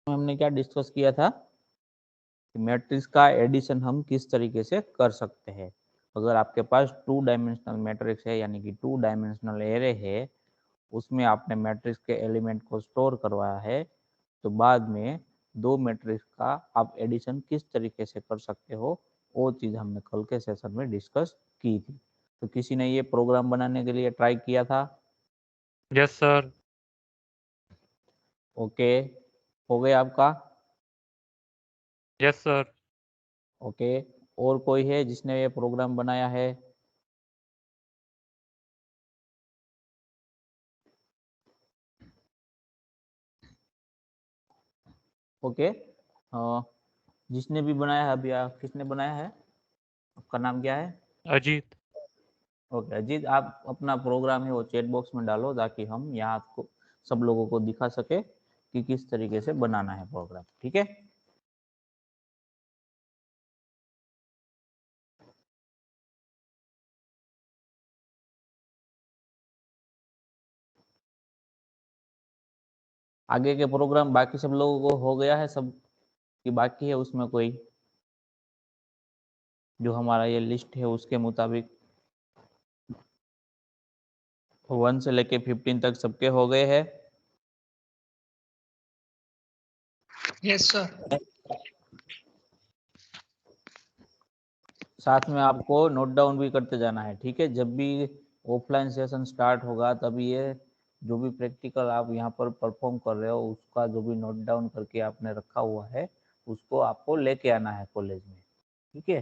हमने क्या डिस्कस किया था कि मैट्रिक्स का एडिशन हम किस तरीके से कर सकते हैं। अगर आपके पास 2 डायमेंशनल मैट्रिक्स है यानी कि 2 डायमेंशनल एरे है, उसमें आपने मैट्रिक्स के एलिमेंट को स्टोर करवाया है, तो बाद में 2 मैट्रिक्स का आप एडिशन किस तरीके से कर सकते हो, वो चीज़ हमने कल के सेशन में डिस्कस की थी। तो किसी ने ये प्रोग्राम बनाने के लिए ट्राई किया था? Yes sir. ओके, हो गया आपका? Yes sir. ओके, और कोई है जिसने ये प्रोग्राम बनाया है? ओके, जिसने भी बनाया है, अभी किसने बनाया है? आपका नाम क्या है? अजीत। ओके अजीत, आप अपना प्रोग्राम है वो चैट बॉक्स में डालो ताकि हम यहाँ को सब लोगों को दिखा सके कि किस तरीके से बनाना है प्रोग्राम। ठीक है, आगे के प्रोग्राम बाकी सब लोगों को हो गया है सब कि बाकी है उसमें कोई जो हमारा ये लिस्ट है उसके मुताबिक 1 से लेके 15 तक सबके हो गए हैं? Yes sir. साथ में आपको नोट डाउन भी करते जाना है। ठीक है, जब भी ऑफलाइन सेशन स्टार्ट होगा तभी ये जो भी प्रैक्टिकल आप यहाँ पर परफॉर्म कर रहे हो उसका जो भी नोट डाउन करके आपने रखा हुआ है उसको आपको लेके आना है कॉलेज में। ठीक है,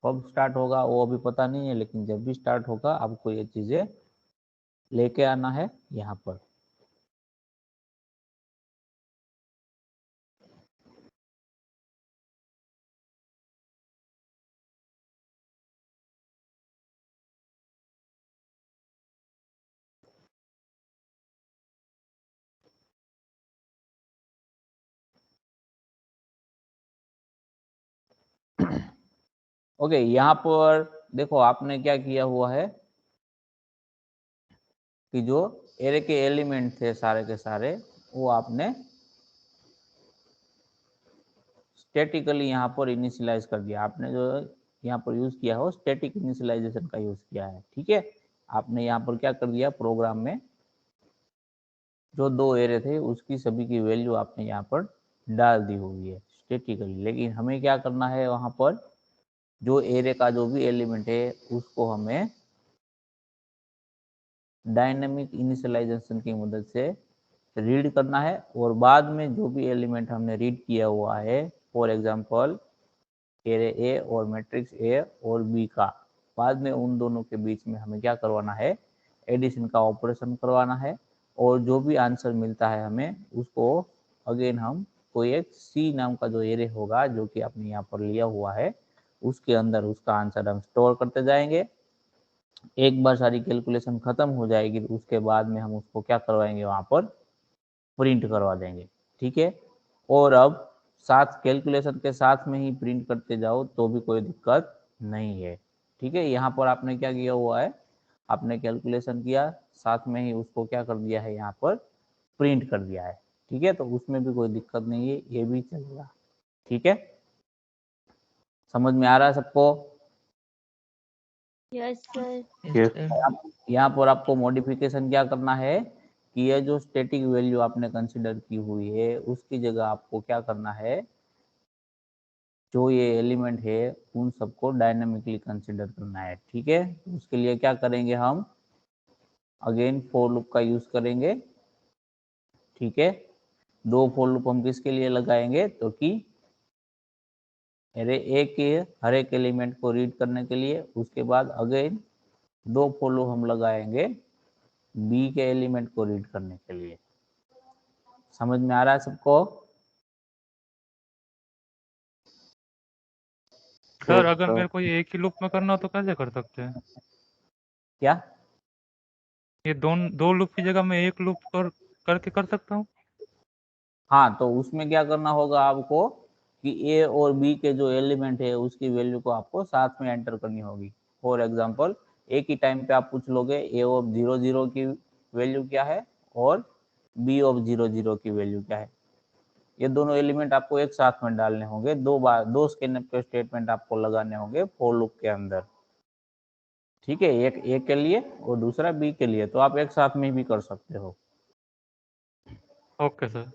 कब स्टार्ट होगा वो अभी पता नहीं है, लेकिन जब भी स्टार्ट होगा आपको ये चीज़ें लेके आना है यहाँ पर। ओके, यहाँ पर देखो आपने क्या किया हुआ है कि जो एरे के एलिमेंट थे सारे के सारे वो आपने स्टैटिकली यहाँ पर इनिशियलाइज कर दिया। आपने जो यहाँ पर यूज किया हो स्टैटिक इनिशियलाइजेशन का यूज किया है। ठीक है, आपने यहाँ पर क्या कर दिया, प्रोग्राम में जो 2 एरे थे उसकी सभी की वैल्यू आपने यहाँ पर डाल दी हुई है स्टैटिकली। लेकिन हमें क्या करना है, वहाँ पर जो एरे का जो भी एलिमेंट है उसको हमें डायनेमिक इनिशियलाइजेशन की मदद से रीड करना है, और बाद में जो भी एलिमेंट हमने रीड किया हुआ है, फॉर एग्जांपल एरे ए और मैट्रिक्स ए और बी का, बाद में उन दोनों के बीच में हमें क्या करवाना है, एडिशन का ऑपरेशन करवाना है, और जो भी आंसर मिलता है हमें उसको अगेन हम कोई एक सी नाम का जो एरे होगा जो कि आपने यहाँ पर लिया हुआ है उसके अंदर उसका आंसर हम स्टोर करते जाएंगे। एक बार सारी कैलकुलेशन खत्म हो जाएगी तो उसके बाद में हम उसको क्या करवाएंगे, वहां पर प्रिंट करवा देंगे। ठीक है, और अब साथ कैलकुलेशन के साथ में ही प्रिंट करते जाओ तो भी कोई दिक्कत नहीं है। ठीक है, यहाँ पर आपने क्या किया हुआ है, आपने कैलकुलेशन किया साथ में ही उसको क्या कर दिया है, यहाँ पर प्रिंट कर दिया है। ठीक है, तो उसमें भी कोई दिक्कत नहीं है, ये भी चलेगा। ठीक है, समझ में आ रहा है सबको? Yes sir. यहाँ पर आपको मॉडिफिकेशन क्या करना है कि ये जो स्टैटिक वैल्यू आपने कंसिडर की हुई है उसकी जगह आपको क्या करना है, जो ये एलिमेंट है उन सबको डायनामिकली कंसिडर करना है। ठीक है, उसके लिए क्या करेंगे, हम अगेन फॉर लूप का यूज करेंगे। ठीक है, 2 फॉर लूप हम किसके लिए लगाएंगे, तो कि एरे ए के हर एक एलिमेंट को रीड करने के लिए, उसके बाद अगेन 2 फॉर लूप हम लगाएंगे बी के एलिमेंट को रीड करने के लिए। समझ में आ रहा है सबको? सर अगर मेरे को ये एक ही लूप में करना हो तो कैसे कर सकते हैं? क्या? ये दो लूप की जगह मैं एक लूप करके कर सकता हूँ? हाँ, तो उसमें क्या करना होगा आपको कि ए और बी के जो एलिमेंट है उसकी वैल्यू को आपको साथ में एंटर करनी होगी। फॉर एग्जांपल एक ही टाइम पे आप पूछ लोगे ए ऑफ 0 0 की वैल्यू क्या है और बी ऑफ 0 0 की वैल्यू क्या है। ये दोनों एलिमेंट आपको एक साथ में डालने होंगे, दो स्कैनफ के स्टेटमेंट आपको लगाने होंगे फॉर लूप के अंदर, ठीक है, एक ए के लिए और दूसरा बी के लिए, तो आप एक साथ में भी कर सकते हो। Okay sir.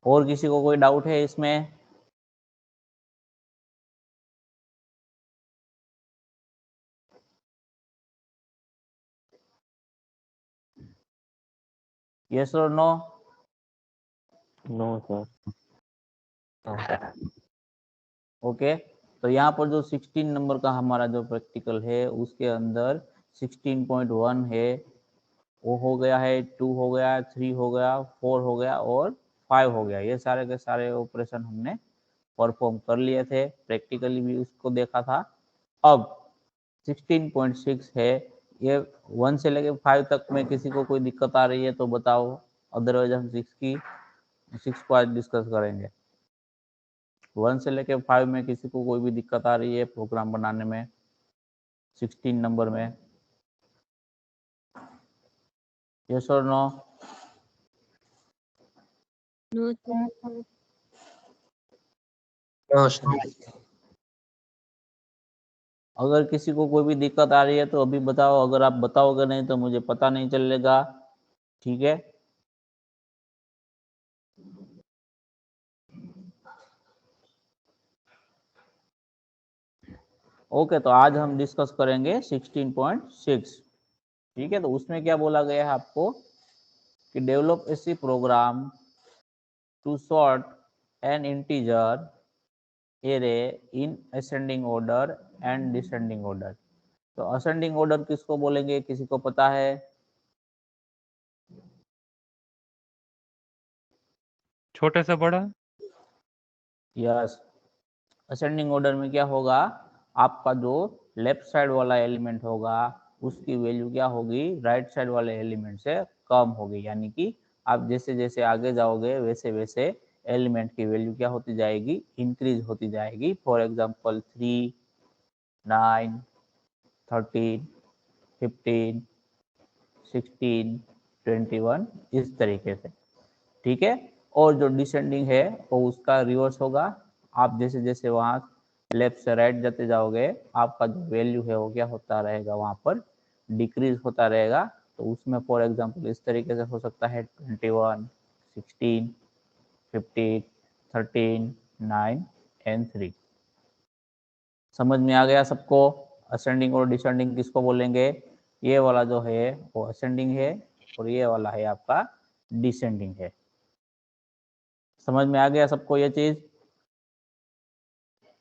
और किसी को कोई डाउट है इसमें? यस और नो? No sir. ओके, तो यहाँ पर जो 16 नंबर का हमारा जो प्रैक्टिकल है उसके अंदर 16.1 है, वो हो गया है, 2 हो गया, 3 हो गया, 4 हो गया और 5 हो गया। ये सारे के सारे ऑपरेशन हमने परफॉर्म कर लिए थे, प्रैक्टिकली भी उसको देखा था। अब 16.6 है, ये 1 से लेके 5 तक में किसी को कोई दिक्कत आ रही है तो बताओ, अदरवाइज हम 6 को आज डिस्कस करेंगे। 1 से लेके 5 में किसी को कोई भी दिक्कत आ रही है प्रोग्राम बनाने में 16 नंबर में? यस और no? No sir. No sir. अगर किसी को कोई भी दिक्कत आ रही है तो अभी बताओ, अगर आप बताओगे नहीं तो मुझे पता नहीं चलेगा, ठीक है। ओके, तो आज हम डिस्कस करेंगे 16.6, ठीक है। तो उसमें क्या बोला गया है आपको कि develop a C program to sort an integer array in ascending order and descending order. तो असेंडिंग ऑर्डर किसको बोलेंगे, किसी को पता है? छोटे से बड़ा। यस, असेंडिंग ऑर्डर में क्या होगा, आपका जो लेफ्ट साइड वाला एलिमेंट होगा उसकी वैल्यू क्या होगी, राइट साइड वाले एलिमेंट से कम होगी, यानी कि आप जैसे जैसे आगे जाओगे वैसे वैसे एलिमेंट की वैल्यू क्या होती जाएगी, इंक्रीज होती जाएगी। फॉर एग्जांपल 3, 9, 13, 15, 16, 21, इस तरीके से, ठीक है। और जो डिसेंडिंग है वो उसका रिवर्स होगा, आप जैसे जैसे वहां लेफ्ट से राइट जाते जाओगे आपका जो वैल्यू है वो क्या होता रहेगा, वहां पर डिक्रीज होता रहेगा। तो उसमें फॉर एग्जांपल इस तरीके से हो सकता है 21, 16, 15, 13, 9 एंड 3। समझ में आ गया सबको? असेंडिंग और डिसेंडिंग किसको बोलेंगे? ये वाला जो है वो असेंडिंग है और ये वाला है आपका डिसेंडिंग है। समझ में आ गया सबको ये चीज?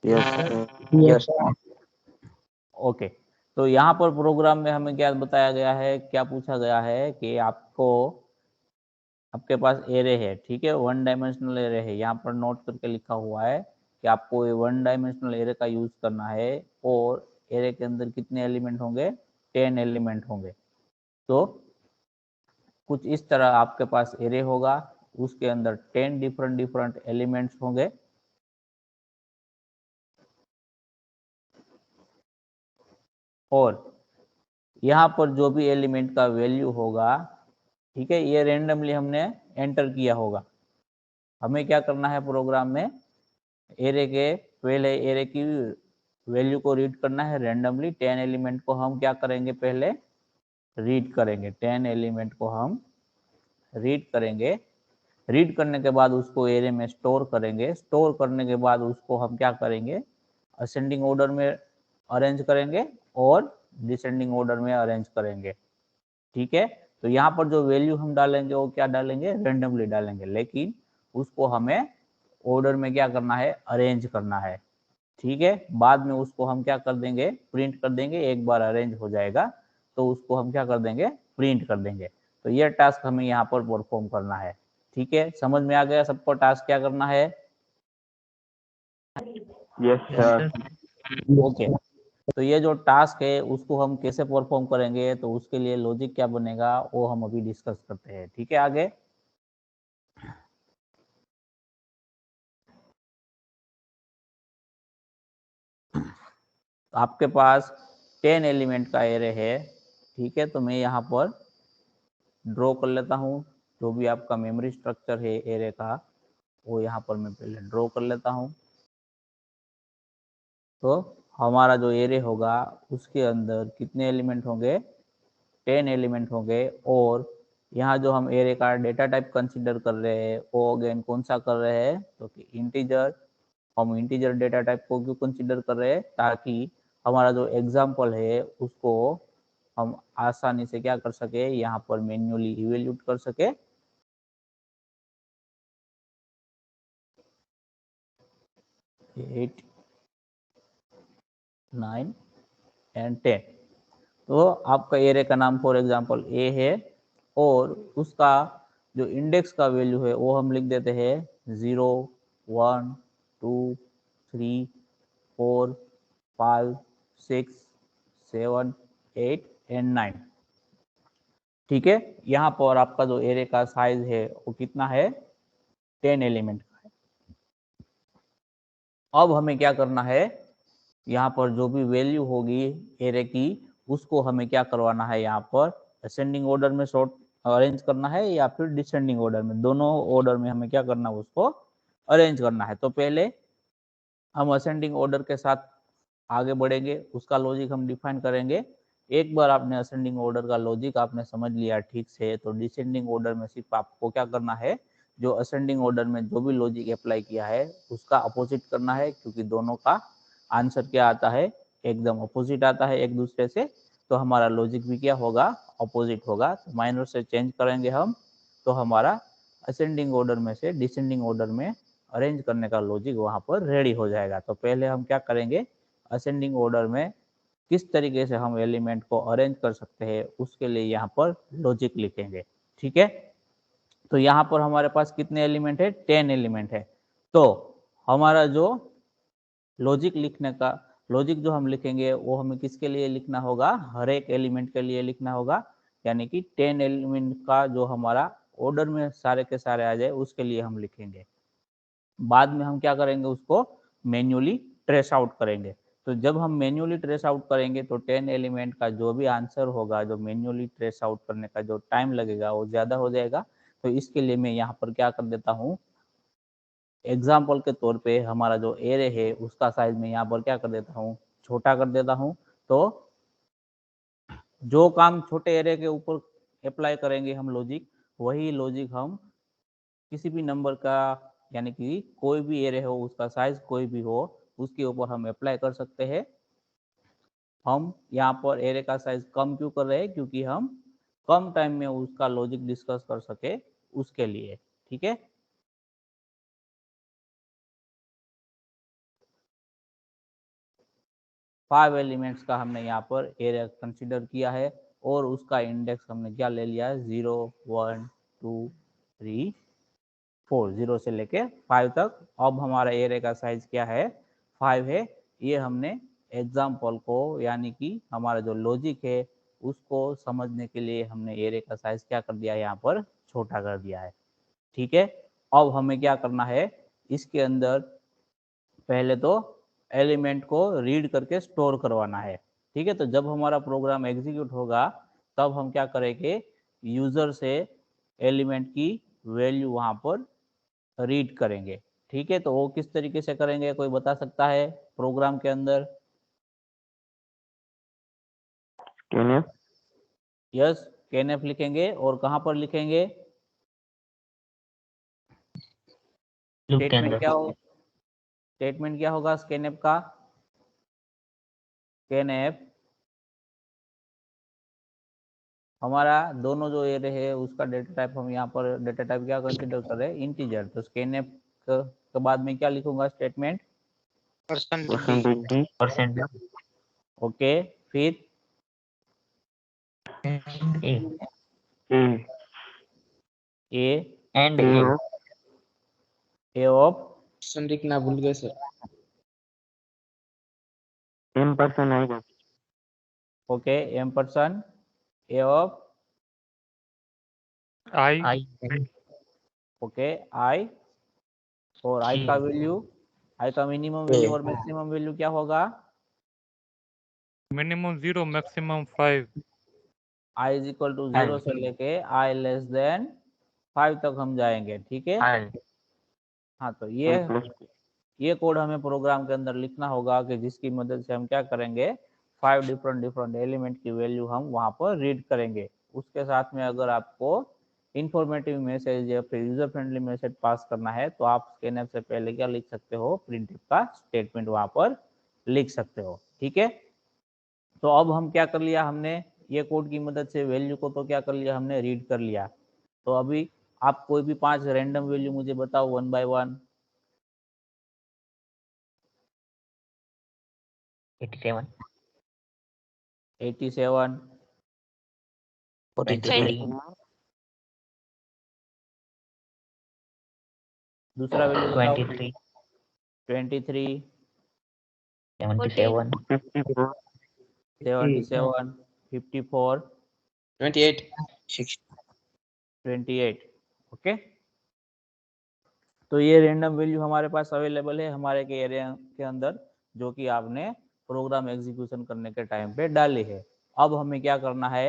Yes sir. ओके, तो यहाँ पर प्रोग्राम में हमें क्या बताया गया है, क्या पूछा गया है कि आपको, आपके पास एरे है, ठीक है, 1 डायमेंशनल एरे है, यहाँ पर नोट करके लिखा हुआ है कि आपको ये 1 डायमेंशनल एरे का यूज करना है और एरे के अंदर कितने एलिमेंट होंगे, 10 एलिमेंट होंगे। तो कुछ इस तरह आपके पास एरे होगा, उसके अंदर 10 डिफरेंट डिफरेंट एलिमेंट्स होंगे। और यहाँ पर जो भी एलिमेंट का वैल्यू होगा, ठीक है, ये रेंडमली हमने एंटर किया होगा। हमें क्या करना है प्रोग्राम में, एरे के पहले एरे की वैल्यू को रीड करना है रेंडमली। 10 एलिमेंट को हम क्या करेंगे, पहले रीड करेंगे, 10 एलिमेंट को हम रीड करेंगे। रीड करने के बाद उसको एरे में स्टोर करेंगे। स्टोर करने के बाद उसको हम क्या करेंगे, असेंडिंग ऑर्डर में अरेंज करेंगे और डिसेंडिंग ऑर्डर में अरेंज करेंगे, ठीक है। तो यहाँ पर जो वैल्यू हम डालेंगे वो क्या डालेंगे, रेंडमली डालेंगे, लेकिन उसको हमें ऑर्डर में क्या करना है, अरेंज करना है, ठीक है। बाद में उसको हम क्या कर देंगे, प्रिंट कर देंगे। एक बार अरेंज हो जाएगा तो उसको हम क्या कर देंगे, प्रिंट कर देंगे। तो ये टास्क हमें यहाँ पर परफॉर्म करना है, ठीक है। समझ में आ गया सबको टास्क क्या करना है? Yes sir. ओके, तो ये जो टास्क है उसको हम कैसे परफॉर्म करेंगे, तो उसके लिए लॉजिक क्या बनेगा वो हम अभी डिस्कस करते हैं, ठीक है। आगे आपके पास 10 एलिमेंट का एरे है, ठीक है। तो मैं यहाँ पर ड्रॉ कर लेता हूँ जो भी आपका मेमोरी स्ट्रक्चर है एरे का वो यहाँ पर मैं पहले ड्रॉ कर लेता हूँ। तो हमारा जो एरे होगा उसके अंदर कितने एलिमेंट होंगे, 10 एलिमेंट होंगे। और यहाँ जो हम एरे का डेटा टाइप कंसीडर कर रहे हैं वो अगेन कौन सा कर रहे हैं, तो कि इंटीजर। हम इंटीजर डेटा टाइप को क्यों कंसीडर कर रहे हैं, ताकि हमारा जो एग्जाम्पल है उसको हम आसानी से क्या कर सके, यहाँ पर मैन्युअली इवेल्यूट कर सके। 8, 9 एंड 10। तो आपका एरे का नाम फॉर एग्जांपल ए है और उसका जो इंडेक्स का वैल्यू है वो हम लिख देते हैं 0, 1, 2, 3, 4, 5, 6, 7, 8 एंड 9। ठीक है, यहाँ पर आपका जो एरे का साइज है वो कितना है, 10 एलिमेंट का है। अब हमें क्या करना है, यहाँ पर जो भी वैल्यू होगी एरे की उसको हमें क्या करवाना है, यहाँ पर असेंडिंग ऑर्डर में सॉर्ट अरेंज करना है या फिर डिसेंडिंग ऑर्डर में, दोनों ऑर्डर में हमें क्या करना है, उसको अरेंज करना है। तो पहले हम असेंडिंग ऑर्डर के साथ आगे बढ़ेंगे, उसका लॉजिक हम डिफाइन करेंगे। एक बार आपने असेंडिंग ऑर्डर का लॉजिक आपने समझ लिया ठीक से, तो डिसेंडिंग ऑर्डर में सिर्फ आपको क्या करना है, जो असेंडिंग ऑर्डर में जो भी लॉजिक अप्लाई किया है उसका अपोजिट करना है, क्योंकि दोनों का आंसर क्या आता है, एकदम अपोजिट आता है एक दूसरे से। तो हमारा लॉजिक भी क्या होगा, अपोजिट होगा। तो माइनर से चेंज करेंगे हम, तो हमारा असेंडिंग ऑर्डर में से डिसेंडिंग ऑर्डर में अरेंज करने का लॉजिक वहां पर रेडी हो जाएगा। तो पहले हम क्या करेंगे, असेंडिंग ऑर्डर में किस तरीके से हम एलिमेंट को अरेंज कर सकते हैं उसके लिए यहाँ पर लॉजिक लिखेंगे। ठीक है, तो यहाँ पर हमारे पास कितने एलिमेंट है, 10 एलिमेंट है। तो हमारा जो लॉजिक लिखने का लॉजिक जो हम लिखेंगे वो हमें किसके लिए लिखना होगा, हर एक एलिमेंट के लिए लिखना होगा। यानी कि 10 एलिमेंट का जो हमारा ऑर्डर में सारे के सारे आ जाए उसके लिए हम लिखेंगे। बाद में हम क्या करेंगे, उसको मैन्युअली ट्रेस आउट करेंगे। तो जब हम मैन्युअली ट्रेस आउट करेंगे तो 10 एलिमेंट का जो भी आंसर होगा, जो मैन्युअली ट्रेस आउट करने का जो टाइम लगेगा वो ज़्यादा हो जाएगा। तो इसके लिए मैं यहाँ पर क्या कर देता हूँ, एग्जाम्पल के तौर पे हमारा जो एरे है उसका साइज में यहाँ पर क्या कर देता हूँ, छोटा कर देता हूँ। तो जो काम छोटे एरे के ऊपर अप्लाई करेंगे हम लॉजिक, वही लॉजिक हम किसी भी नंबर का, यानी कि कोई भी एरे हो उसका साइज कोई भी हो उसके ऊपर हम अप्लाई कर सकते हैं। हम यहाँ पर एरे का साइज कम क्यों कर रहे हैं, क्योंकि हम कम टाइम में उसका लॉजिक डिस्कस कर सके उसके लिए। ठीक है, फाइव एलिमेंट्स का हमने यहाँ पर एरे कंसिडर किया है और उसका इंडेक्स हमने क्या ले लिया है, 0, 1, 2, 3, 4, 0 से लेके 5 तक। अब हमारा एरे का साइज क्या है, 5 है। ये हमने एग्जाम्पल को, यानी कि हमारा जो लॉजिक है उसको समझने के लिए हमने एरे का साइज क्या कर दिया है, यहाँ पर छोटा कर दिया है। ठीक है, अब हमें क्या करना है, इसके अंदर पहले तो एलिमेंट को रीड करके स्टोर करवाना है। ठीक है, तो जब हमारा प्रोग्राम एग्जीक्यूट होगा तब हम क्या करेंगे, यूजर से एलिमेंट की वैल्यू वहां पर रीड करेंगे। ठीक है, तो वो किस तरीके से करेंगे, कोई बता सकता है प्रोग्राम के अंदर? scanf, यस, scanf लिखेंगे। और कहां पर लिखेंगे, स्टेटमेंट क्या हो, स्टेटमेंट क्या होगा scanf का, scanf हमारा दोनों जो एरे है उसका डेटा टाइप, हम यहाँ पर डेटा टाइप क्या कंसीडर कर रहे हैं, इंटीजर। तो scanf के बाद में क्या लिखूंगा, स्टेटमेंट %d, ओके, फिर a, a a of a of लिखना भूल गए सर। m% आएगा, okay, ampersand a of i okay i, और आई का वैल्यू, आई का मिनिमम वैल्यू और मैक्सिमम वैल्यू क्या होगा, minimum 0 maximum 5। I is equal to 0 से लेके आई लेस देन 5 तक हम जाएंगे, ठीक है। हाँ, तो ये कोड हमें प्रोग्राम के अंदर लिखना होगा कि जिसकी मदद से हम क्या करेंगे, 5 डिफरेंट एलिमेंट की वैल्यू हम वहां पर रीड करेंगे। उसके साथ में अगर आपको इंफॉर्मेटिव मैसेज या फिर यूजर फ्रेंडली मैसेज पास करना है तो आप स्कैनफ से पहले क्या लिख सकते हो, प्रिंटफ का स्टेटमेंट वहां पर लिख सकते हो, ठीक है। तो अब हम क्या कर लिया, हमने ये कोड की मदद से वैल्यू को तो क्या कर लिया, हमने रीड कर लिया। तो अभी आप कोई भी 5 रैंडम वैल्यू मुझे बताओ 1 बाय 1। 87 87 43 दूसरा वैल्यू बताओ 23 23 77 54 77 54 28 28। ओके, तो ये रैंडम वैल्यू हमारे पास अवेलेबल है हमारे के एरिया के अंदर, जो कि आपने प्रोग्राम एग्जीक्यूशन करने के टाइम पे डाली है। अब हमें क्या करना है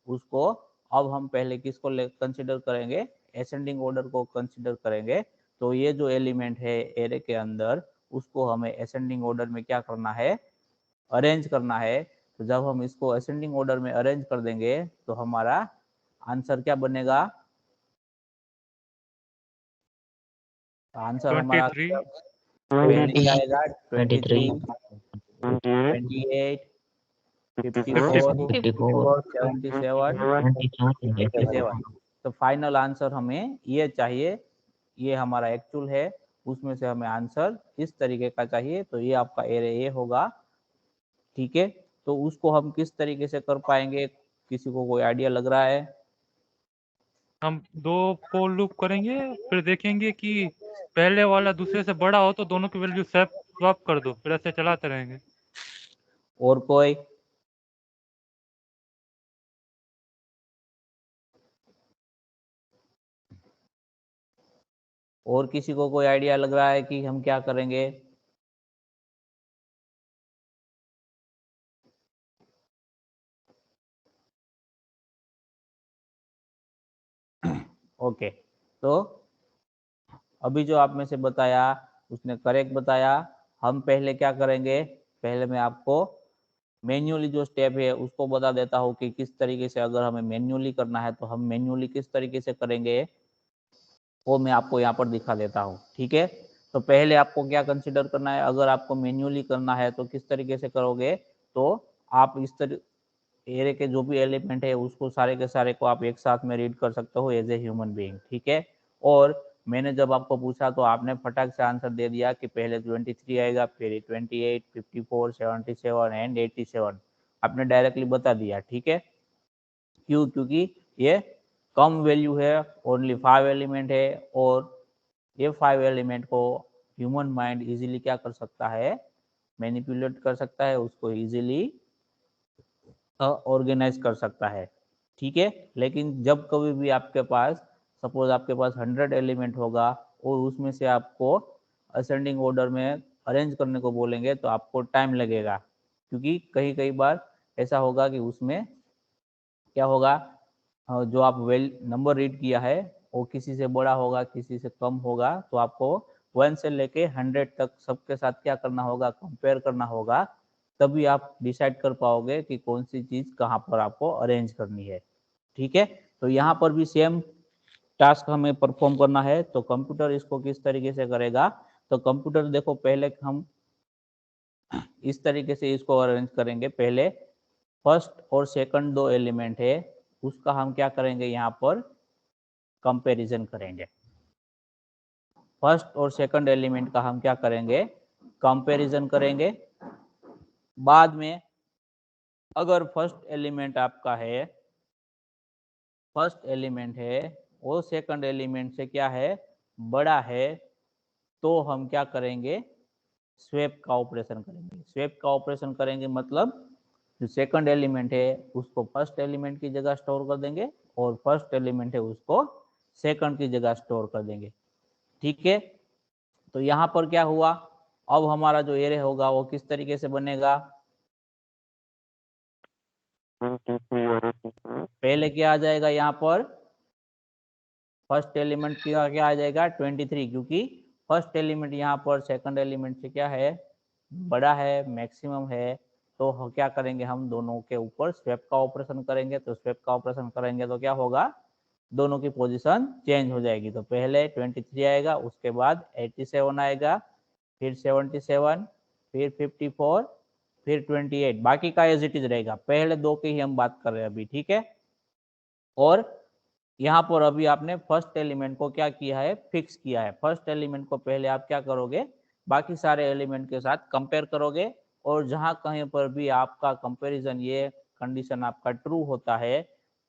उसको, अब हम पहले किसको कंसिडर करेंगे, असेंडिंग ऑर्डर को कंसिडर करेंगे। तो ये जो एलिमेंट है एरे के अंदर उसको हमें असेंडिंग ऑर्डर में क्या करना है, अरेंज करना है। तो जब हम इसको असेंडिंग ऑर्डर में अरेंज कर देंगे तो हमारा आंसर क्या बनेगा, आंसर हमारा 23 पहले क्या आएगा, 23 28 54 54 77 87। तो फाइनल आंसर हमें ये चाहिए, ये हमारा एक्चुअल है, उसमें से हमें आंसर इस तरीके का चाहिए। तो ये आपका एरे ए होगा, ठीक है। तो उसको हम किस तरीके से कर पाएंगे, किसी को कोई आइडिया लग रहा है? हम 2 फॉर लूप करेंगे, फिर देखेंगे कि पहले वाला दूसरे से बड़ा हो तो दोनों की वैल्यू स्वैप कर दो, फिर ऐसे चलाते रहेंगे। और कोई? और किसी को कोई आइडिया लग रहा है कि हम क्या करेंगे? ओके, तो अभी जो आप में से बताया उसने करेक्ट बताया। हम पहले क्या करेंगे, पहले मैं आपको मैन्युअली जो स्टेप है उसको बता देता हूँ कि किस तरीके से अगर हमें मैन्युअली करना है तो हम मैन्युअली किस तरीके से करेंगे, वो मैं आपको यहाँ पर दिखा देता हूँ, ठीक है। तो पहले आपको क्या कंसिडर करना है, अगर आपको मैन्युअली करना है तो किस तरीके से करोगे, तो आप इस तरह एरे के जो भी एलिमेंट है उसको सारे के सारे को आप एक साथ में रीड कर सकते हो एज ए ह्यूमन बीइंग, ठीक है। और मैंने जब आपको पूछा तो आपने फटाक से आंसर दे दिया कि पहले 23 आएगा, फिर 28, 54, 77 एंड 87, आपने डायरेक्टली बता दिया, ठीक है। क्यों? क्योंकि ये कम वैल्यू है, ओनली 5 एलिमेंट है, और ये 5 एलिमेंट को ह्यूमन माइंड इजीली क्या कर सकता है, मैनिपुलेट कर सकता है, उसको इजीली ऑर्गेनाइज कर सकता है, ठीक है। लेकिन जब कभी भी आपके पास सपोज आपके पास 100 एलिमेंट होगा और उसमें से आपको असेंडिंग ऑर्डर में अरेंज करने को बोलेंगे तो आपको टाइम लगेगा, क्योंकि कई कई बार ऐसा होगा कि उसमें क्या होगा, जो आप नंबर रीड किया है वो किसी से बड़ा होगा, किसी से कम होगा, तो आपको 1 से लेके 100 तक सबके साथ क्या करना होगा, कंपेयर करना होगा, तभी आप डिसाइड कर पाओगे कि कौन सी चीज कहाँ पर आपको अरेंज करनी है, ठीक है। तो यहाँ पर भी सेम टास्क हमें परफॉर्म करना है। तो कंप्यूटर इसको किस तरीके से करेगा, तो कंप्यूटर देखो पहले हम इस तरीके से इसको अरेंज करेंगे। पहले फर्स्ट और सेकंड दो एलिमेंट है उसका हम क्या करेंगे, यहाँ पर कंपैरिजन करेंगे। फर्स्ट और सेकंड एलिमेंट का हम क्या करेंगे, कंपैरिजन करेंगे। बाद में अगर फर्स्ट एलिमेंट आपका है, फर्स्ट एलिमेंट है वो सेकंड एलिमेंट से क्या है, बड़ा है, तो हम क्या करेंगे, स्वैप का ऑपरेशन करेंगे। स्वैप का ऑपरेशन करेंगे मतलब जो सेकंड एलिमेंट है उसको फर्स्ट एलिमेंट की जगह स्टोर कर देंगे और फर्स्ट एलिमेंट है उसको सेकंड की जगह स्टोर कर देंगे, ठीक है। तो यहाँ पर क्या हुआ, अब हमारा जो एरे होगा वो किस तरीके से बनेगा, पहले क्या आ जाएगा यहाँ पर, फर्स्ट एलिमेंट क्या क्या आ जाएगा 23, क्योंकि फर्स्ट एलिमेंट यहाँ पर सेकंड एलिमेंट से क्या है, बड़ा है, मैक्सिमम है। तो क्या करेंगे, हम दोनों के ऊपर स्वैप का ऑपरेशन करेंगे। तो स्वैप का ऑपरेशन करेंगे तो क्या होगा, दोनों की पोजीशन चेंज हो जाएगी। तो पहले 23 आएगा, उसके बाद 87 आएगा, फिर 77, फिर 54, फिर 28। बाकी का एज इट इज रहेगा, पहले दो की ही हम बात कर रहे हैं अभी, ठीक है। और यहाँ पर अभी आपने फर्स्ट एलिमेंट को क्या किया है, फिक्स किया है। फर्स्ट एलिमेंट को पहले आप क्या करोगे, बाकी सारे एलिमेंट के साथ कंपेयर करोगे, और जहां कहीं पर भी आपका कंपैरिजन, ये कंडीशन आपका ट्रू होता है,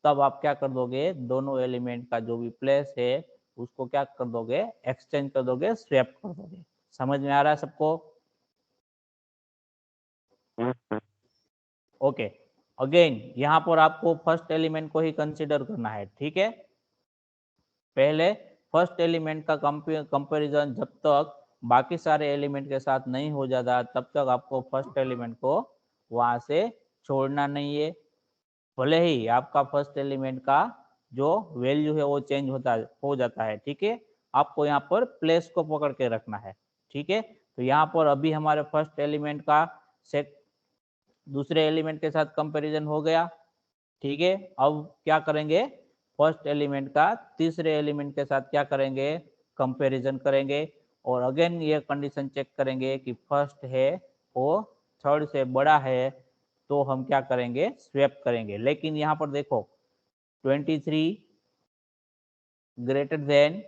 तब आप क्या कर दोगे, दोनों एलिमेंट का जो भी प्लेस है उसको क्या कर दोगे, एक्सचेंज कर दोगे, स्वैप कर दोगे। समझ में आ रहा है सबको? ओके, अगेन यहाँ पर आपको फर्स्ट एलिमेंट को ही कंसिडर करना है, ठीक है। पहले फर्स्ट एलिमेंट का कंपैरिजन जब तक बाकी सारे एलिमेंट के साथ नहीं हो जाता, तब तक आपको फर्स्ट एलिमेंट को वहां से छोड़ना नहीं है। भले ही आपका फर्स्ट एलिमेंट का जो वैल्यू है वो चेंज हो जाता है, ठीक है। आपको यहाँ पर प्लेस को पकड़ के रखना है, ठीक है। तो यहाँ पर अभी हमारे फर्स्ट एलिमेंट का दूसरे एलिमेंट के साथ कंपैरिजन हो गया, ठीक है। अब क्या करेंगे, फर्स्ट एलिमेंट का तीसरे एलिमेंट के साथ क्या करेंगे, कंपैरिजन करेंगे। और अगेन ये कंडीशन चेक करेंगे कि फर्स्ट है वो थर्ड से बड़ा है, तो हम क्या करेंगे, स्वैप करेंगे। लेकिन यहाँ पर देखो 23 ग्रेटर देन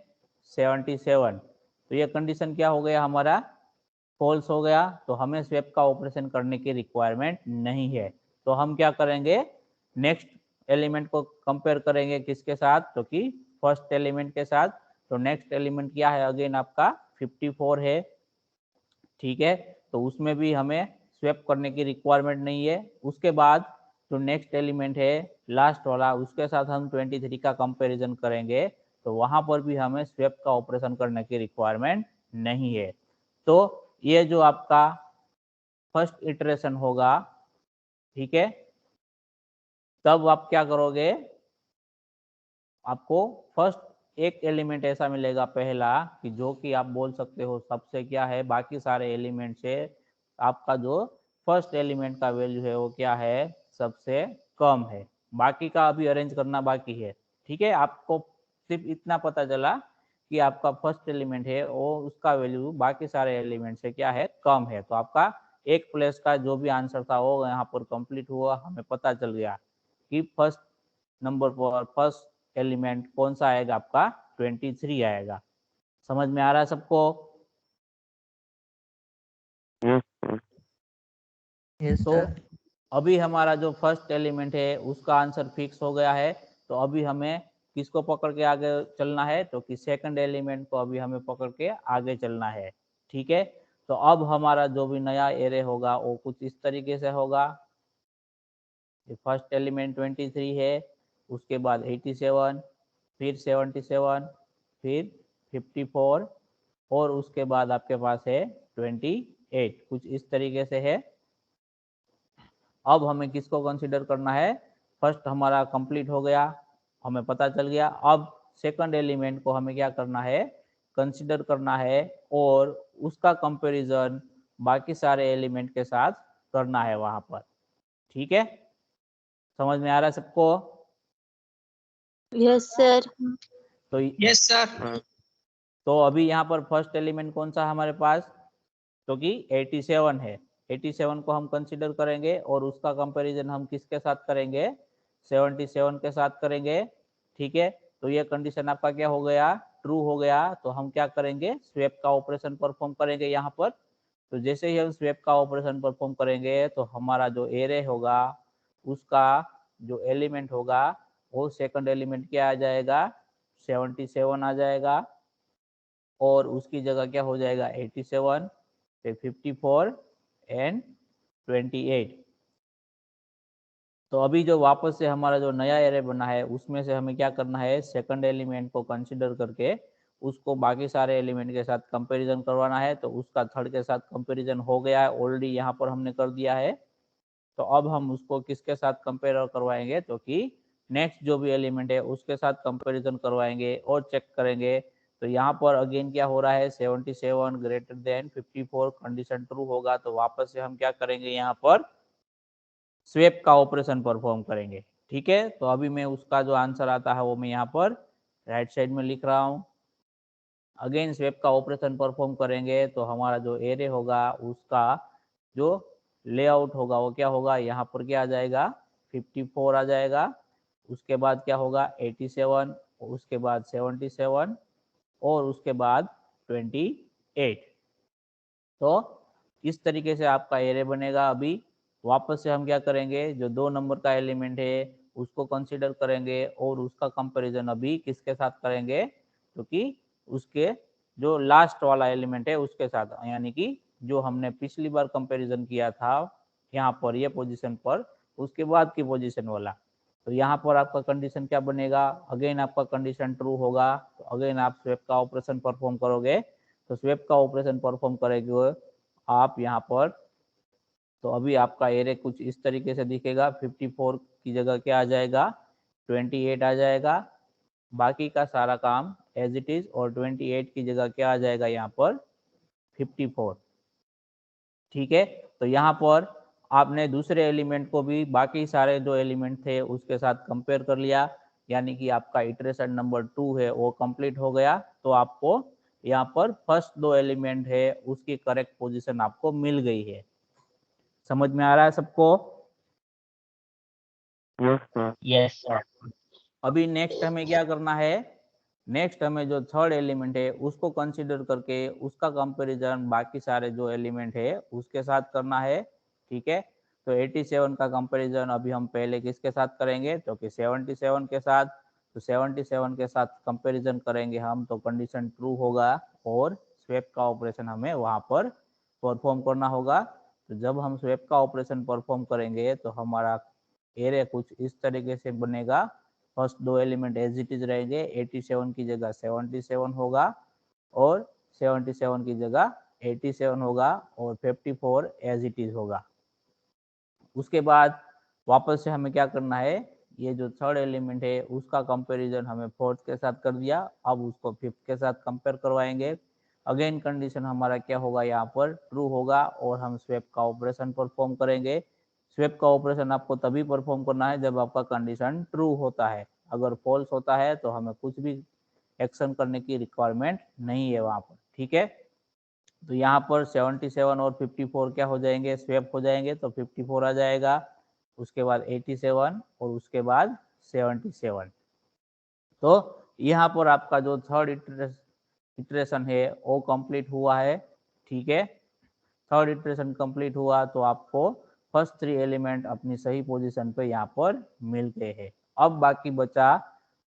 77, तो ये कंडीशन क्या हो गया, हमारा फॉल्स हो गया। तो हमें स्वैप का ऑपरेशन करने की रिक्वायरमेंट नहीं है। तो हम क्या करेंगे, नेक्स्ट एलिमेंट को कंपेयर करेंगे किसके साथ, तो कि फर्स्ट एलिमेंट के साथ। तो नेक्स्ट एलिमेंट क्या है, अगेन आपका 54 है, ठीक है। तो उसमें भी हमें स्वैप करने की रिक्वायरमेंट नहीं है। उसके बाद जो नेक्स्ट एलिमेंट है लास्ट वाला, उसके साथ हम 23 का कंपैरिजन करेंगे, तो वहां पर भी हमें स्वैप का ऑपरेशन करने की रिक्वायरमेंट नहीं है। तो ये जो आपका फर्स्ट इटरेशन होगा, ठीक है, तब आप क्या करोगे, आपको फर्स्ट एक एलिमेंट ऐसा मिलेगा पहला, कि जो कि आप बोल सकते हो सबसे क्या है, बाकी सारे एलिमेंट से आपका जो फर्स्ट एलिमेंट का वैल्यू है वो क्या है, सबसे कम है। बाकी का अभी अरेंज करना बाकी है, ठीक है। आपको सिर्फ इतना पता चला कि आपका फर्स्ट एलिमेंट है वो उसका वैल्यू बाकी सारे एलिमेंट से क्या है, कम है। तो आपका एक प्लेस का जो भी आंसर था वो यहाँ पर कंप्लीट हुआ, हमें पता चल गया कि फर्स्ट नंबर पर फर्स्ट एलिमेंट कौन सा आएगा, आपका 23 आएगा। समझ में आ रहा है सबको? तो अभी हमारा जो फर्स्ट एलिमेंट है उसका आंसर फिक्स हो गया है। तो अभी हमें किसको पकड़ के आगे चलना है, तो कि सेकंड एलिमेंट को अभी हमें पकड़ के आगे चलना है, ठीक है। तो अब हमारा जो भी नया एरे होगा वो कुछ इस तरीके से होगा। फर्स्ट एलिमेंट 23 है, उसके बाद 87, फिर 77, फिर 54, और उसके बाद आपके पास है 28, कुछ इस तरीके से है। अब हमें किसको कंसीडर करना है, फर्स्ट हमारा कंप्लीट हो गया, हमें पता चल गया। अब सेकंड एलिमेंट को हमें क्या करना है, कंसीडर करना है, और उसका कंपैरिजन बाकी सारे एलिमेंट के साथ करना है वहां पर, ठीक है। समझ में आ रहा है सबको? Yes sir. तो यस सर। तो अभी यहाँ पर फर्स्ट एलिमेंट कौन सा हमारे पास, तो कि 87 है। 87 को हम कंसीडर करेंगे, और उसका कंपैरिजन हम किसके साथ करेंगे, 77 के साथ करेंगे, ठीक है। तो ये कंडीशन आपका क्या हो गया, ट्रू हो गया। तो हम क्या करेंगे, स्वैप का ऑपरेशन परफॉर्म करेंगे यहाँ पर। तो जैसे ही हम स्वैप का ऑपरेशन परफॉर्म करेंगे, तो हमारा जो एरे होगा उसका जो एलिमेंट होगा वो सेकंड एलिमेंट क्या आ जाएगा, 77 आ जाएगा, और उसकी जगह क्या हो जाएगा 87, फिर 54 एंड 28। तो अभी जो वापस से हमारा जो नया एरे बना है उसमें से हमें क्या करना है, सेकंड एलिमेंट को कंसीडर करके उसको बाकी सारे एलिमेंट के साथ कंपैरिजन करवाना है। तो उसका थर्ड के साथ कंपैरिजन हो गया है ऑलरेडी, यहाँ पर हमने कर दिया है। तो अब हम उसको किसके साथ कंपेयर करवाएंगे, तो कि नेक्स्ट जो भी एलिमेंट है उसके साथ कंपैरिजन करवाएंगे और चेक करेंगे। तो यहाँ पर अगेन क्या हो रहा है, 77 ग्रेटर देन 54 कंडीशन ट्रू होगा तो वापस से हम क्या करेंगे, यहाँ पर स्वैप का ऑपरेशन परफॉर्म करेंगे। ठीक है, तो अभी मैं उसका जो आंसर आता है वो मैं यहाँ पर राइट साइड में लिख रहा हूँ। अगेन स्वैप का ऑपरेशन परफॉर्म करेंगे तो हमारा जो एरे होगा उसका जो लेआउट होगा वो क्या होगा, यहाँ पर क्या आ जाएगा 54 आ जाएगा, उसके बाद क्या होगा 87, उसके बाद 77 और उसके बाद 28। तो इस तरीके से आपका एरे बनेगा। अभी वापस से हम क्या करेंगे, जो 2 नंबर का एलिमेंट है उसको कंसीडर करेंगे और उसका कंपैरिजन अभी किसके साथ करेंगे, क्योंकि उसके जो लास्ट वाला एलिमेंट है उसके साथ, यानी कि जो हमने पिछली बार कंपैरिजन किया था यहाँ पर ये पोजीशन पर, उसके बाद की पोजीशन वाला। तो यहाँ पर आपका कंडीशन क्या बनेगा, अगेन आपका कंडीशन ट्रू होगा तो अगेन आप स्वैप का ऑपरेशन परफॉर्म करोगे। तो स्वैप का ऑपरेशन परफॉर्म करेंगे आप यहाँ पर, तो अभी आपका एरे कुछ इस तरीके से दिखेगा। 54 की जगह क्या आ जाएगा, 28 आ जाएगा, बाकी का सारा काम एज इट इज, और 28 की जगह क्या आ जाएगा यहाँ पर 54। ठीक है, तो यहाँ पर आपने दूसरे एलिमेंट को भी बाकी सारे जो एलिमेंट थे उसके साथ कंपेयर कर लिया, यानी कि आपका इटरेशन नंबर 2 है वो कंप्लीट हो गया। तो आपको यहाँ पर फर्स्ट 2 एलिमेंट है उसकी करेक्ट पोजीशन आपको मिल गई है। समझ में आ रहा है सबको? Yes, sir. अभी नेक्स्ट हमें क्या करना है, नेक्स्ट हमें जो थर्ड एलिमेंट है उसको कंसीडर करके उसका कंपैरिजन बाकी सारे जो एलिमेंट है उसके साथ करना है। ठीक है, तो 87 का कंपैरिजन अभी हम पहले किसके साथ करेंगे, तो कि 77 के साथ। तो 77 के साथ कंपैरिजन करेंगे हम तो कंडीशन ट्रू होगा और स्वैप का ऑपरेशन हमें वहां पर परफॉर्म करना होगा। तो जब हम स्वैप का ऑपरेशन परफॉर्म करेंगे तो हमारा एरे कुछ इस तरीके से बनेगा। First 2 element as it is रहेंगे, 87 की जगह 77 होगा और 77 की जगह 87 होगा और 54 एज इट इज होगा। उसके बाद वापस से हमें क्या करना है, ये जो थर्ड एलिमेंट है उसका कंपैरिजन हमें फोर्थ के साथ कर दिया, अब उसको फिफ्थ के साथ कंपेयर करवाएंगे। अगेन कंडीशन हमारा क्या होगा, यहाँ पर ट्रू होगा और हम स्वैप का ऑपरेशन परफॉर्म करेंगे। स्वैप का ऑपरेशन आपको तभी परफॉर्म करना है जब आपका कंडीशन ट्रू होता है। अगर फॉल्स होता है तो हमें कुछ भी एक्शन करने की रिक्वायरमेंट नहीं है वहां पर। ठीक है, तो यहाँ पर 77 और 54 क्या हो जाएंगे, स्वैप हो जाएंगे, तो 54 आ जाएगा, उसके बाद 87 और उसके बाद 77। तो यहाँ पर आपका जो थर्ड इटरेशन है वो कंप्लीट हुआ है। ठीक है, थर्ड इटरेशन कंप्लीट हुआ तो आपको फर्स्ट 3 एलिमेंट अपनी सही पोजीशन पे यहाँ पर मिल गए हैं। अब बाकी बचा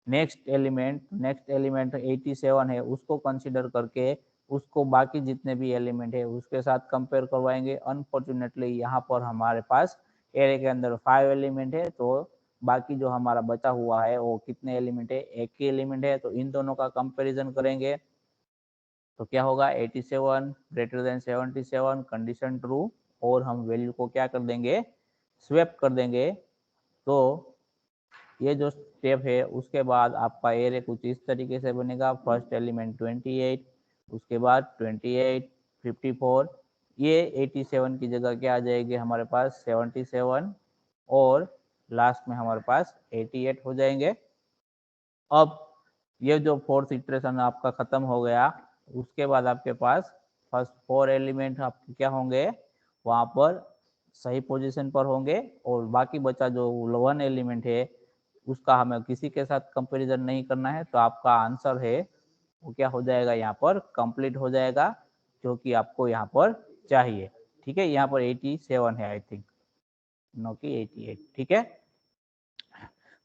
नेक्स्ट एलिमेंट 87 है उसको कंसीडर करके उसको बाकी जितने भी एलिमेंट है उसके साथ कंपेयर करवाएंगे। अनफॉर्चुनेटली यहाँ पर हमारे पास एरे के अंदर 5 एलिमेंट है, तो बाकी जो हमारा बचा हुआ है वो कितने एलिमेंट है, एक ही एलिमेंट है, तो इन दोनों का कंपैरिजन करेंगे। तो क्या होगा 87 ग्रेटर देन 77 कंडीशन ट्रू और हम वैल्यू को क्या कर देंगे, स्वैप कर देंगे। तो ये जो स्टेप है उसके बाद आपका एरे कुछ इस तरीके से बनेगा। फर्स्ट एलिमेंट 28, उसके बाद 28, 54, ये 87 की जगह क्या आ जाएगी हमारे पास 77 और लास्ट में हमारे पास 88 हो जाएंगे। अब ये जो फोर्थ इटरेशन आपका खत्म हो गया, उसके बाद आपके पास फर्स्ट 4 एलिमेंट आपके क्या होंगे, वहां पर सही पोजीशन पर होंगे और बाकी बचा जो 1 एलिमेंट है उसका हमें किसी के साथ कंपैरिजन नहीं करना है। तो आपका आंसर है वो क्या हो जाएगा, यहाँ पर कंप्लीट हो जाएगा जो कि आपको यहाँ पर चाहिए। ठीक है, यहाँ पर 87 है आई थिंक, नो कि 88। ठीक है,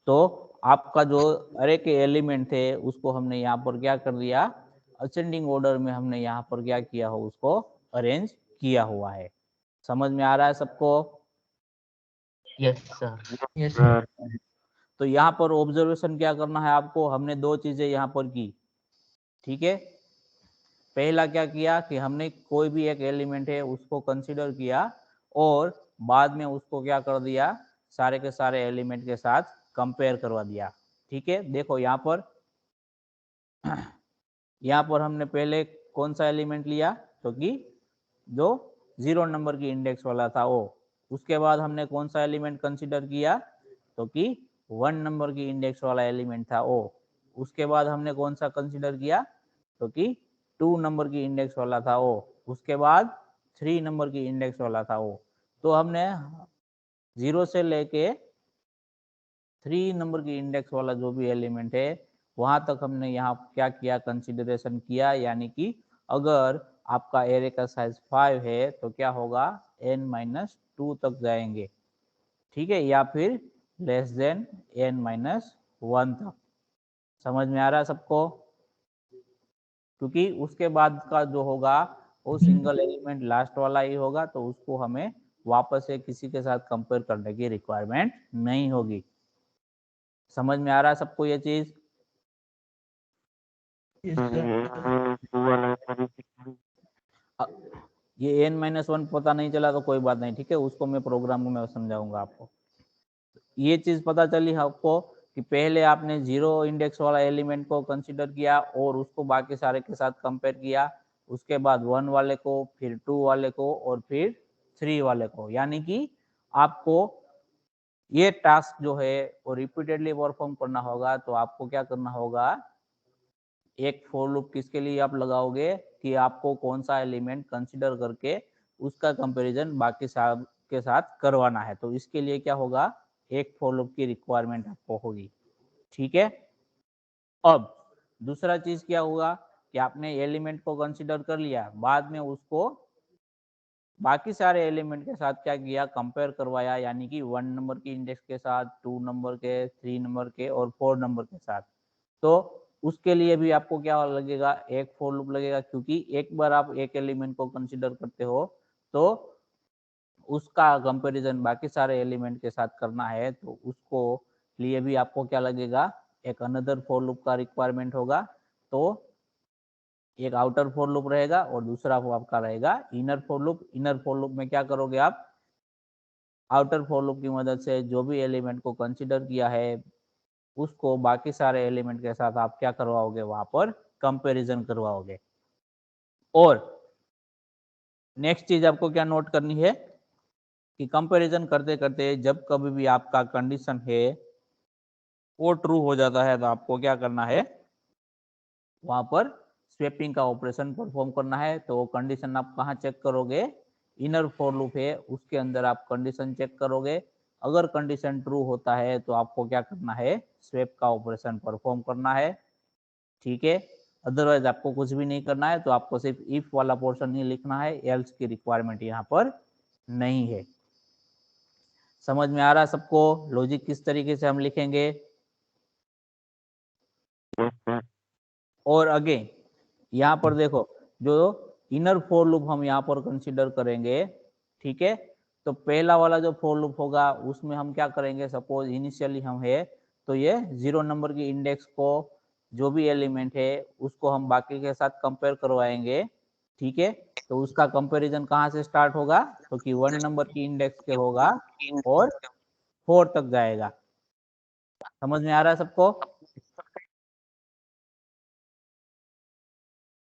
तो आपका जो अरे के एलिमेंट थे उसको हमने यहाँ पर क्या कर दिया, असेंडिंग ऑर्डर में हमने यहाँ पर क्या किया हो, उसको अरेंज किया हुआ है। समझ में आ रहा है सबको? Yes, sir. Yes, sir. तो यहाँ पर ऑब्जर्वेशन क्या करना है आपको, हमने 2 चीजें यहाँ पर की। ठीक है, पहला क्या किया कि हमने कोई भी एक एलिमेंट है उसको कंसीडर किया और बाद में उसको क्या कर दिया, सारे के सारे एलिमेंट के साथ कंपेयर करवा दिया। ठीक है, देखो यहाँ पर हमने पहले कौन सा एलिमेंट लिया, तो कि जो 0 नंबर की इंडेक्स वाला था वो। उसके बाद हमने कौन सा एलिमेंट कंसीडर किया, तो कि 1 नंबर की इंडेक्स वाला एलिमेंट था वो। उसके बाद हमने कौन सा कंसीडर किया, तो कि 2 नंबर की इंडेक्स वाला था वो। उसके बाद 3 नंबर की इंडेक्स वाला था वो। तो हमने 0 से लेके 3 नंबर की इंडेक्स वाला जो भी एलिमेंट है वहां तक हमने यहाँ क्या किया, कंसिडरेशन किया। यानी कि अगर आपका एरे का साइज 5 है तो क्या होगा, n-2 तक जाएंगे। ठीक है, या फिर लेस देन n-1 तक। समझ में आ रहा है सबको? क्योंकि उसके बाद का जो होगा वो सिंगल एलिमेंट लास्ट वाला ही होगा, तो उसको हमें वापस से किसी के साथ कंपेयर करने की रिक्वायरमेंट नहीं होगी। समझ में आ रहा है सबको ये चीज? ये n-1 पता नहीं चला तो कोई बात नहीं, ठीक है, उसको मैं प्रोग्राम में समझाऊंगा आपको। ये चीज पता चली आपको कि पहले आपने 0 इंडेक्स वाला एलिमेंट को कंसीडर किया और उसको बाकी सारे के साथ कंपेयर किया। उसके बाद 1 वाले को, फिर 2 वाले को और फिर 3 वाले को। यानी कि आपको ये टास्क जो है वो रिपीटेडली परफॉर्म करना होगा। तो आपको क्या करना होगा, एक फॉर लूप किसके लिए आप लगाओगे कि आपको कौन सा एलिमेंट कंसीडर करके उसका कंपैरिजन बाकी सब के साथ करवाना है। तो इसके लिए क्या होगा, एक फॉर लूप की रिक्वायरमेंट आपको होगी। ठीक है, अब दूसरा चीज क्या होगा कि आपने एलिमेंट को कंसीडर कर लिया, बाद में उसको बाकी सारे एलिमेंट के साथ क्या किया, कंपेयर करवाया। यानी कि 1 नंबर की इंडेक्स के साथ, 2 नंबर के, 3 नंबर के और 4 नंबर के साथ। तो उसके लिए भी आपको क्या लगेगा, एक फॉर लूप लगेगा। क्योंकि एक बार आप एक एलिमेंट को कंसीडर करते हो तो उसका कंपैरिजन बाकी सारे एलिमेंट के साथ करना है, तो उसको लिए भी आपको क्या लगेगा, एक अनदर फॉर लूप का रिक्वायरमेंट होगा। तो एक आउटर फॉर लूप रहेगा और दूसरा आपका रहेगा inner for loop. Inner for loop में क्या करोगे आप, आउटर फॉर लूप की मदद से जो भी एलिमेंट को कंसीडर किया है उसको बाकी सारे एलिमेंट के साथ आप क्या करवाओगे, वहां पर कंपैरिजन करवाओगे। और नेक्स्ट चीज आपको क्या नोट करनी है कि कंपैरिजन करते करते जब कभी भी आपका कंडीशन है वो ट्रू हो जाता है तो आपको क्या करना है, वहां पर स्वैपिंग का ऑपरेशन परफॉर्म करना है। तो कंडीशन आप कहाँ चेक करोगे, इनर फॉर लूप है उसके अंदर आप कंडीशन चेक करोगे। अगर कंडीशन ट्रू होता है तो आपको क्या करना है, स्वैप का ऑपरेशन परफॉर्म करना है। ठीक है, अदरवाइज आपको कुछ भी नहीं करना है। तो आपको सिर्फ इफ वाला पोर्शन ही लिखना है, एल्स की रिक्वायरमेंट यहाँ पर नहीं है। समझ में आ रहा है सबको लॉजिक किस तरीके से हम लिखेंगे? और अगेन यहाँ पर देखो, जो इनर फॉर लूप हम यहाँ पर कंसीडर करेंगे, ठीक है, तो पहला वाला जो फॉर लूप होगा उसमें हम क्या करेंगे, सपोज इनिशियली हम है तो ये 0 नंबर की इंडेक्स को जो भी एलिमेंट है उसको हम बाकी के साथ कंपेयर करवाएंगे। ठीक है, तो उसका कंपैरिजन कहाँ से स्टार्ट होगा, तो कि 1 नंबर की इंडेक्स के होगा और 4 तक जाएगा। समझ में आ रहा है सबको?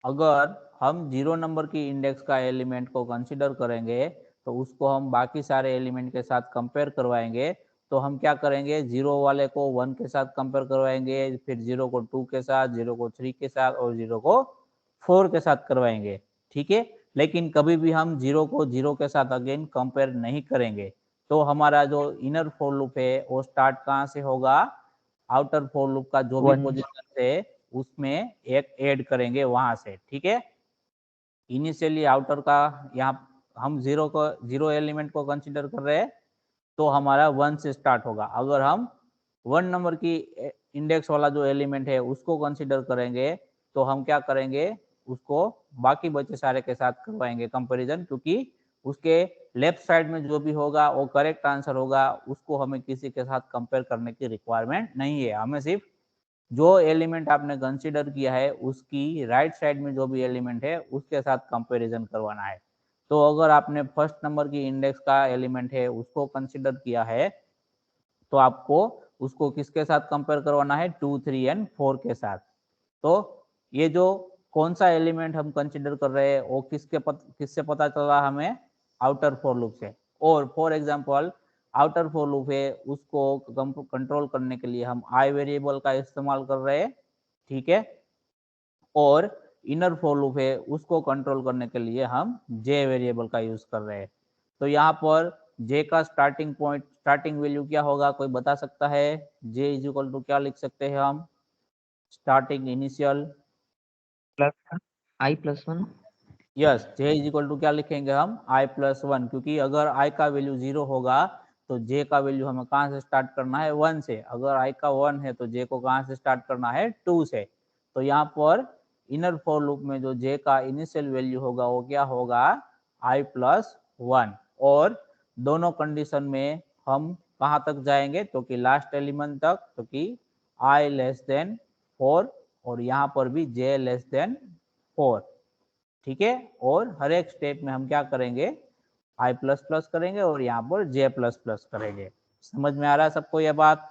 अगर हम 0 नंबर की इंडेक्स का एलिमेंट को कंसीडर करेंगे तो उसको हम बाकी सारे एलिमेंट के साथ कंपेयर करवाएंगे। तो हम क्या करेंगे, 0 वाले को 1 के साथ कंपेयर करवाएंगे, फिर 0 को 2 के साथ, 0 को 3 के साथ और 0 को 4 के साथ करवाएंगे। ठीक है, लेकिन कभी भी हम 0 को 0 के साथ अगेन कंपेयर नहीं करेंगे। तो हमारा जो इनर फॉर लूप है वो स्टार्ट कहाँ से होगा, आउटर फॉर लूप का जो भी पोजीशन है उसमें एक ऐड करेंगे वहां से। ठीक है, इनिशियली आउटर का यहाँ हम 0 एलिमेंट को कंसीडर कर रहे हैं तो हमारा 1 से स्टार्ट होगा। अगर हम 1 नंबर की इंडेक्स वाला जो एलिमेंट है उसको कंसीडर करेंगे तो हम क्या करेंगे, उसको बाकी बचे सारे के साथ करवाएंगे कंपैरिजन। क्योंकि उसके लेफ्ट साइड में जो भी होगा वो करेक्ट आंसर होगा, उसको हमें किसी के साथ कंपेयर करने की रिक्वायरमेंट नहीं है। हमें सिर्फ जो एलिमेंट आपने कंसीडर किया है उसकी राइट साइड में जो भी एलिमेंट है उसके साथ कंपैरिजन करवाना है। तो अगर आपने फर्स्ट नंबर की इंडेक्स का एलिमेंट है उसको कंसीडर किया है तो आपको उसको किसके साथ कंपेयर करवाना है, 2, 3 एंड 4 के साथ। तो ये जो कौन सा एलिमेंट हम कंसिडर कर रहे हैं वो किससे पता चल रहा हमें, आउटर फॉर लूप से। और for example outer for loop है उसको कंट्रोल करने के लिए हम आई वेरिएबल का इस्तेमाल कर रहे हैं, ठीक है। और इनर फॉर लूप है उसको कंट्रोल करने के लिए हम जे वेरिएबल का यूज कर रहे हैं। तो यहाँ पर जे का स्टार्टिंग वैल्यू क्या होगा, कोई बता सकता है? जे इज इक्वल टू क्या लिख सकते हैं हम, starting initial I+1। Yes, J is equal to क्या लिखेंगे हम, i+1, क्योंकि अगर i का वैल्यू 0 होगा तो j का वैल्यू हमें कहाँ से स्टार्ट करना है, 1 से। अगर i का 1 है तो j को कहाँ से स्टार्ट करना है, 2 से। तो यहाँ पर इनर फॉर लूप में जो j का इनिशियल वैल्यू होगा वो क्या होगा, i+1। और दोनों कंडीशन में हम कहाँ तक जाएंगे, तो कि लास्ट एलिमेंट तक, तो कि i<4 और यहाँ पर भी j<4, ठीक है। और हर एक स्टेप में हम क्या करेंगे, i++ करेंगे और यहाँ पर j++ करेंगे। समझ में आ रहा है सबको यह बात?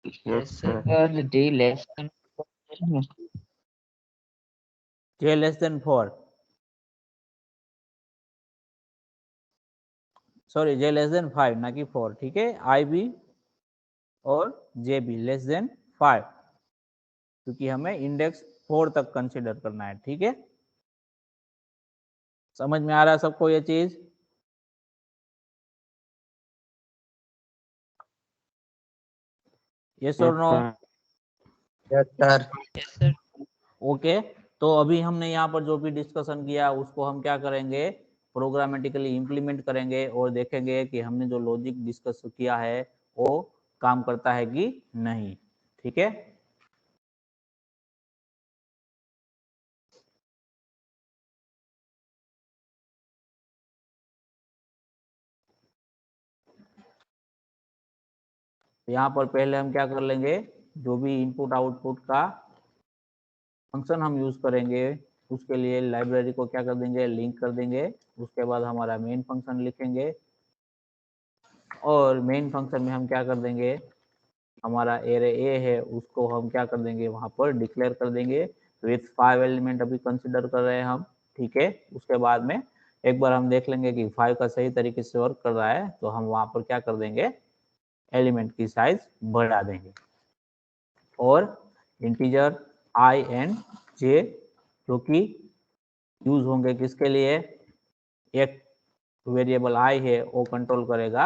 Yes sir। J less than j<4, sorry j<5 ना कि 4, ठीक है। i भी और j भी <5, क्योंकि हमें इंडेक्स 4 तक कंसीडर करना है, ठीक है। समझ में आ रहा है सबको ये चीज? यस और no? Yes sir। Yes sir। Okay. तो अभी हमने यहाँ पर जो भी डिस्कशन किया उसको हम क्या करेंगे, प्रोग्रामेटिकली इम्प्लीमेंट करेंगे और देखेंगे कि हमने जो लॉजिक डिस्कस किया है वो काम करता है कि नहीं, ठीक है। यहाँ पर पहले हम क्या कर लेंगे, जो भी इनपुट आउटपुट का फंक्शन हम यूज करेंगे उसके लिए लाइब्रेरी को क्या कर देंगे, लिंक कर देंगे। उसके बाद हमारा मेन फंक्शन लिखेंगे और मेन फंक्शन में हम क्या कर देंगे, हमारा एरे ए है उसको हम क्या कर देंगे, वहां पर डिक्लेयर कर देंगे विथ 5 एलिमेंट अभी कंसिडर कर रहे हैं हम, ठीक है। उसके बाद में एक बार हम देख लेंगे कि 5 का सही तरीके से वर्क कर रहा है तो हम वहां पर क्या कर देंगे, एलिमेंट की साइज बढ़ा देंगे। और इंटीजर आई एंड जे जो कि यूज होंगे किसके लिए, एक वेरिएबल आई है वो कंट्रोल करेगा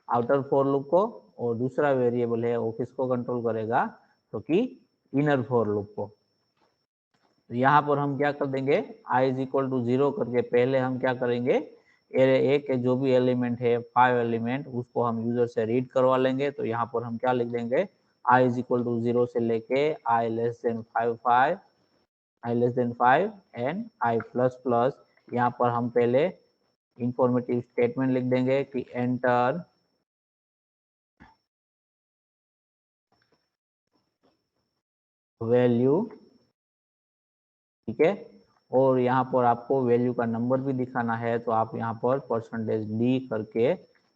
आउटर फॉर लूप को और दूसरा वेरिएबल है वो किसको कंट्रोल करेगा, तो कि इनर फॉर लूप को। तो यहाँ पर हम क्या कर देंगे, i इज इक्वल टू 0 करके पहले हम क्या करेंगे, एरे ए के जो भी एलिमेंट है 5 एलिमेंट उसको हम यूजर से रीड करवा लेंगे। तो यहाँ पर हम क्या लिख देंगे, i इज इक्वल टू 0 से लेके i<5 एंड i++। यहाँ पर हम पहले इंफॉर्मेटिव स्टेटमेंट लिख देंगे कि एंटर वैल्यू, ठीक है। और यहाँ पर आपको वैल्यू का नंबर भी दिखाना है तो आप यहाँ पर %d करके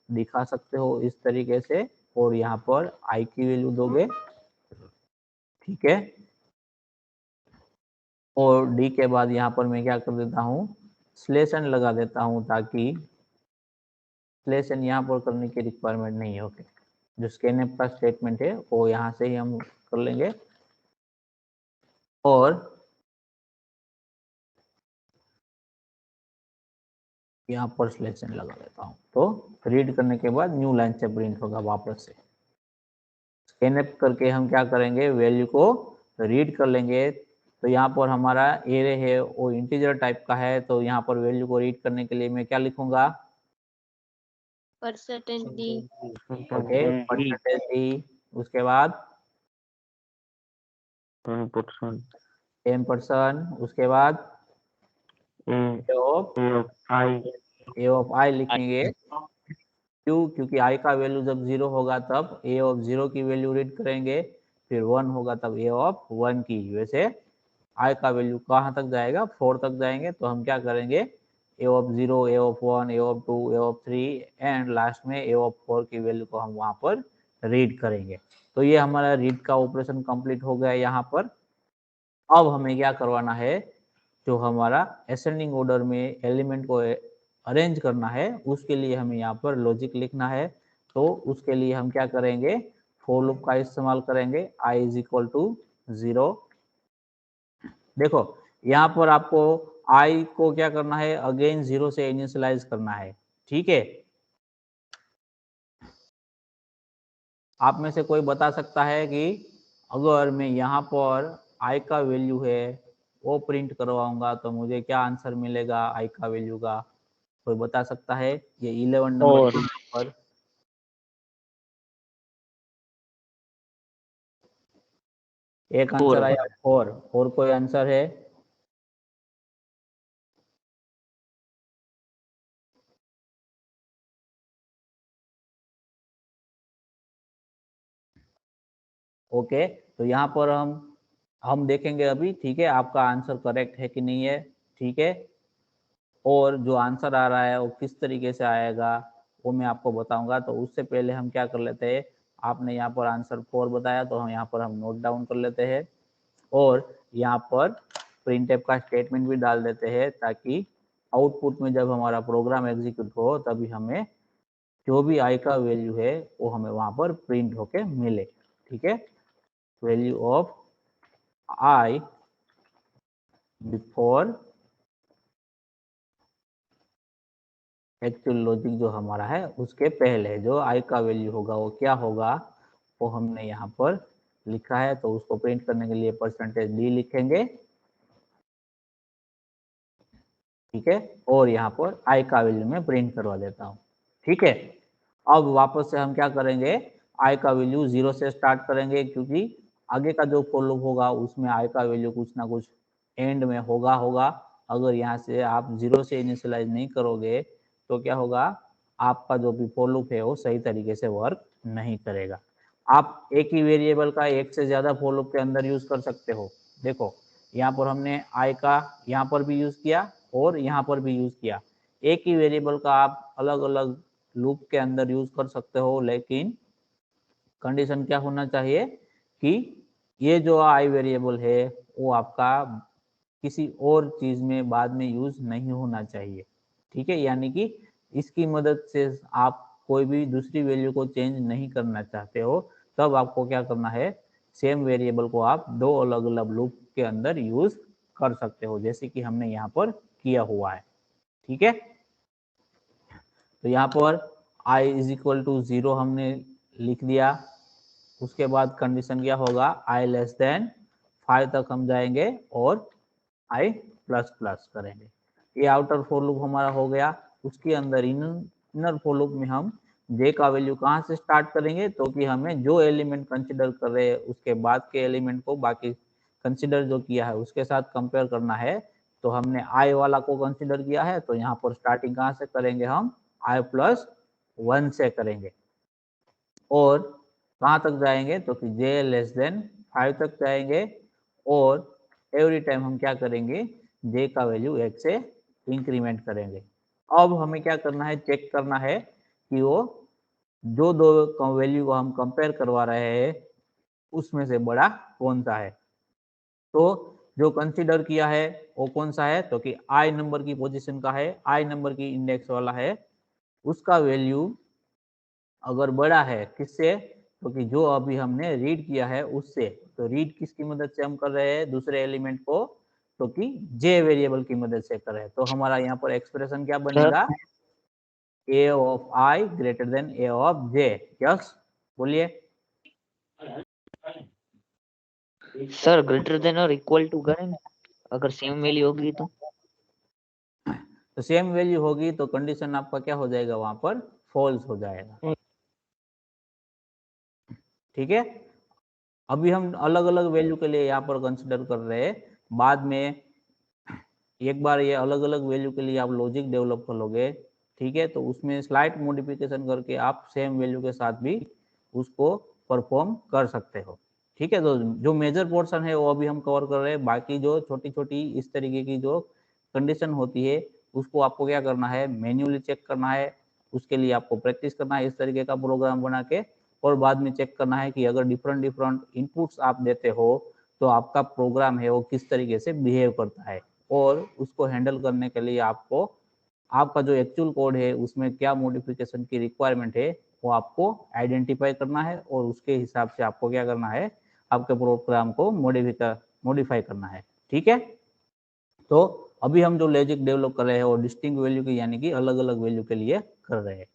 दिखा सकते हो इस तरीके से। और यहाँ पर i की वैल्यू दोगे, ठीक है। और d के बाद यहाँ पर मैं क्या कर देता हूँ, स्लेशन लगा देता हूँ ताकि स्लेशन यहाँ पर करने की रिक्वायरमेंट नहीं होगी। जो स्कैनएफ का स्टेटमेंट है वो यहाँ से ही हम कर लेंगे। और यहाँ पर सिलेक्शन लगा देता हूँ तो रीड करने के बाद न्यू लाइन से प्रिंट होगा वापस से। स्कैनएफ करके हम क्या करेंगे, वैल्यू को रीड कर लेंगे। तो यहाँ पर हमारा एरे है वो इंटीजर टाइप का है तो यहाँ पर वैल्यू को रीड करने के लिए मैं क्या लिखूंगा, %d। Okay %d। उसके बाद 10%। उसके बाद ए ऑफ आई लिखेंगे। क्यों, क्योंकि i का वैल्यू जब 0 होगा तब a ऑफ 0 की वैल्यू रीड करेंगे, फिर 1 होगा तब a ऑफ 1 की। वैसे i का वैल्यू कहाँ तक जाएगा, 4 तक जाएंगे। तो हम क्या करेंगे, a of 0, a of 1, a of 2, a of 3 and last में a ऑफ 4 की वैल्यू को हम वहां पर रीड करेंगे। तो ये हमारा रीड का ऑपरेशन कंप्लीट हो गया यहाँ पर। अब हमें क्या करवाना है, जो हमारा असेंडिंग ऑर्डर में एलिमेंट को अरेंज करना है, उसके लिए हमें यहाँ पर लॉजिक लिखना है। तो उसके लिए हम क्या करेंगे, फॉर लूप का इस्तेमाल करेंगे। i is equal to 0। देखो यहाँ पर आपको i को क्या करना है, अगेन 0 से इनिशियलाइज करना है। ठीक है, आप में से कोई बता सकता है कि अगर मैं यहाँ पर i का वैल्यू है वो प्रिंट करवाऊंगा तो मुझे क्या आंसर मिलेगा i का वैल्यू का? कोई बता सकता है? ये 11 नंबर पर एक आंसर आया 4। और कोई आंसर है? ओके, तो यहाँ पर हम देखेंगे अभी। ठीक है, आपका आंसर करेक्ट है कि नहीं है। ठीक है, और जो आंसर आ रहा है वो किस तरीके से आएगा वो मैं आपको बताऊंगा। तो उससे पहले हम क्या कर लेते हैं, आपने यहाँ पर आंसर 4 बताया तो हम यहाँ पर नोट डाउन कर लेते हैं और यहाँ पर प्रिंटफ का स्टेटमेंट भी डाल देते हैं, ताकि आउटपुट में जब हमारा प्रोग्राम एग्जीक्यूट हो तभी हमें जो भी i का वैल्यू है वो हमें वहां पर प्रिंट होके मिले। ठीक है, value of i before actual logic जो हमारा है उसके पहले जो i का वैल्यू होगा वो क्या होगा, वो हमने यहाँ पर लिखा है। तो उसको प्रिंट करने के लिए %d लिखेंगे। ठीक है, और यहाँ पर i का वैल्यू में प्रिंट करवा देता हूँ। ठीक है, अब वापस से हम क्या करेंगे, i का वैल्यू 0 से स्टार्ट करेंगे, क्योंकि आगे का जो फॉर लूप होगा उसमें i का वैल्यू कुछ ना कुछ एंड में होगा। अगर यहाँ से आप 0 से इनिशियलाइज नहीं करोगे तो क्या होगा, आपका जो भी फॉर लूप है वो सही तरीके से वर्क नहीं करेगा। आप एक ही वेरिएबल का एक से ज्यादा फॉर लूप के अंदर यूज कर सकते हो। देखो यहाँ पर हमने i का यहाँ पर भी यूज किया और यहाँ पर भी यूज किया। एक ही वेरिएबल का आप अलग अलग लूप के अंदर यूज कर सकते हो, लेकिन कंडीशन क्या होना चाहिए कि ये जो i वेरिएबल है वो आपका किसी और चीज में बाद में यूज नहीं होना चाहिए। ठीक है, यानी कि इसकी मदद से आप कोई भी दूसरी वैल्यू को चेंज नहीं करना चाहते हो, तब आपको क्या करना है, सेम वेरिएबल को आप दो अलग अलग लूप के अंदर यूज कर सकते हो, जैसे कि हमने यहाँ पर किया हुआ है। ठीक है, तो यहाँ पर i इज इक्वल टू 0 हमने लिख दिया। उसके बाद कंडीशन क्या होगा, i लेस देन 5 तक हम जाएंगे और i प्लस प्लस करेंगे। ये आउटर फॉर लूप हमारा हो गया। उसके अंदर इनर फॉर लूप में हम j का वैल्यू कहाँ से स्टार्ट करेंगे, तो कि हमें जो एलिमेंट कंसिडर कर रहे हैं उसके बाद के एलिमेंट को बाकी कंसिडर जो किया है उसके साथ कंपेयर करना है। तो हमने i वाला को कंसिडर किया है, तो यहाँ पर स्टार्टिंग कहाँ से करेंगे, हम i प्लस 1 से करेंगे और कहाँ तक जाएंगे, तो कि j लेस देन 5 तक जाएंगे और एवरी टाइम हम क्या करेंगे, j का वैल्यू 1 से इंक्रीमेंट करेंगे। अब हमें क्या करना है, चेक करना है कि वो जो दो वैल्यू को हम कंपेयर करवा रहे हैं उसमें से बड़ा कौन सा है। तो जो कंसीडर किया है वो कौन सा है, तो कि i नंबर की पोजीशन का है, i नंबर की इंडेक्स वाला है, उसका वैल्यू अगर बड़ा है किससे, तो कि जो अभी हमने रीड किया है उससे। तो रीड किसकी मदद से हम कर रहे हैं, दूसरे एलिमेंट को, तो कि j वेरिएबल की मदद से कर रहे हैं। तो हमारा यहाँ पर एक्सप्रेशन क्या बनेगा, a of i greater than a of j। Yes बोलिए सर ग्रेटर देन और इक्वल टू करें अगर सेम वैल्यू होगी तो सेम वैल्यू होगी तो कंडीशन आपका क्या हो जाएगा, वहां पर फॉल्स हो जाएगा। ठीक है, अभी हम अलग अलग वैल्यू के लिए यहाँ पर कंसिडर कर रहे हैं। बाद में एक बार ये अलग अलग वैल्यू के लिए आप लॉजिक डेवलप कर लोगे, ठीक है, तो उसमें स्लाइट मॉडिफिकेशन करके आप सेम वैल्यू के साथ भी उसको परफॉर्म कर सकते हो। ठीक है, तो जो मेजर पोर्शन है वो अभी हम कवर कर रहे हैं। बाकी जो छोटी छोटी इस तरीके की जो कंडीशन होती है उसको आपको क्या करना है, मैन्युअली चेक करना है। उसके लिए आपको प्रैक्टिस करना है, इस तरीके का प्रोग्राम बना के और बाद में चेक करना है कि अगर डिफरेंट डिफरेंट इनपुट्स आप देते हो तो आपका प्रोग्राम है वो किस तरीके से बिहेव करता है, और उसको हैंडल करने के लिए आपको आपका जो एक्चुअल कोड है उसमें क्या मॉडिफिकेशन की रिक्वायरमेंट है वो आपको आइडेंटिफाई करना है, और उसके हिसाब से आपको क्या करना है, आपके प्रोग्राम को मॉडिफाई करना है। ठीक है, तो अभी हम जो लॉजिक डेवलप कर रहे हैं वो डिस्टिंक्ट वैल्यू की यानी कि अलग अलग वैल्यू के लिए कर रहे हैं।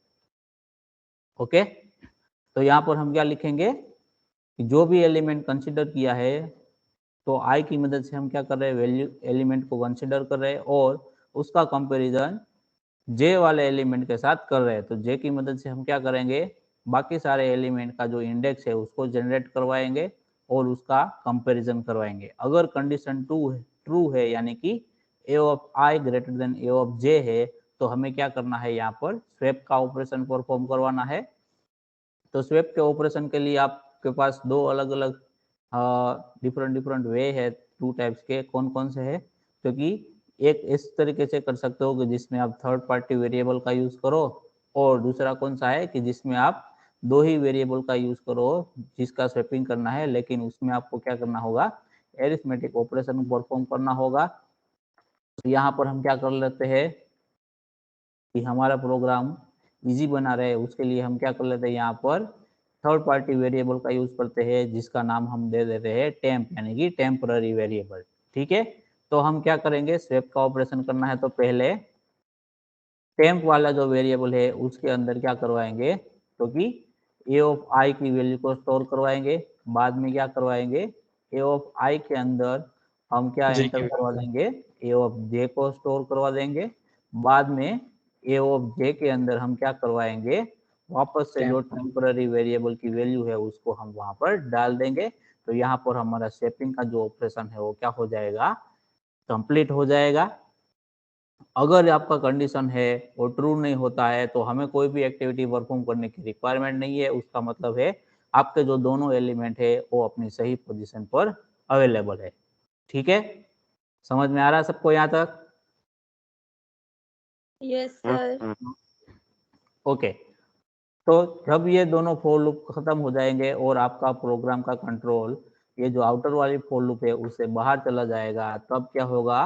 ओके, तो यहाँ पर हम क्या लिखेंगे कि जो भी एलिमेंट कंसिडर किया है तो आई की मदद से हम क्या कर रहे हैं, वैल्यू एलिमेंट को कंसिडर कर रहे हैं और उसका कंपैरिजन जे वाले एलिमेंट के साथ कर रहे हैं। तो जे की मदद से हम क्या करेंगे, बाकी सारे एलिमेंट का जो इंडेक्स है उसको जनरेट करवाएंगे और उसका कंपैरिजन करवाएंगे। अगर कंडीशन ट्रू है यानी कि a of i greater than A of j है तो हमें क्या करना है, यहाँ पर स्वैप का ऑपरेशन परफॉर्म करवाना है। तो स्वैप के ऑपरेशन के लिए आपके पास दो अलग अलग डिफरेंट वे है, टू टाइप्स के। कौन कौन से है, क्योंकि एक इस तरीके से कर सकते हो कि जिसमें आप थर्ड पार्टी वेरिएबल का यूज करो, और दूसरा कौन सा है कि जिसमें आप दो ही वेरिएबल का यूज करो जिसका स्वैपिंग करना है, लेकिन उसमें आपको क्या करना होगा, एरिथमेटिक ऑपरेशन परफॉर्म करना होगा। तो यहाँ पर हम क्या कर लेते हैं कि हमारा प्रोग्राम इजी बना रहे, उसके लिए हम क्या कर लेते हैं, यहाँ पर थर्ड पार्टी वेरिएबल का यूज करते हैं जिसका नाम हम दे देते हैं टेम्प यानी कि टेम्पररी वेरिएबल। ठीक है, तो हम क्या करेंगे, स्वैप का ऑपरेशन करना है तो पहले टेम्प वाला जो वेरिएबल है उसके अंदर क्या करवाएंगे, क्योंकि ए ऑफ आई की वैल्यू को स्टोर करवाएंगे। बाद में क्या करवाएंगे, ए ऑफ आई के अंदर हम क्या एंटर करवा देंगे, ए ऑफ जे को स्टोर करवा देंगे। बाद में ए ऑफ जे के अंदर हम क्या करवाएंगे, वापस से जो टेम्पररी वेरिएबल की वैल्यू है उसको हम वहां पर डाल देंगे। तो यहाँ पर हमारा शेपिंग का जो ऑपरेशन है वो क्या हो जाएगा, कंप्लीट हो जाएगा। अगर आपका कंडीशन है वो ट्रू नहीं होता है तो हमें कोई भी एक्टिविटी परफॉर्म करने की रिक्वायरमेंट नहीं है। उसका मतलब है आपके जो दोनों एलिमेंट है वो अपनी सही पोजीशन पर अवेलेबल है। ठीक है, समझ में आ रहा है सबको यहाँ तक? Yes sir. ओके, तो जब ये दोनों फॉर लूप खत्म हो जाएंगे और आपका प्रोग्राम का कंट्रोल ये जो आउटर वाली फॉर लूप है उससे बाहर चला जाएगा, तब क्या होगा,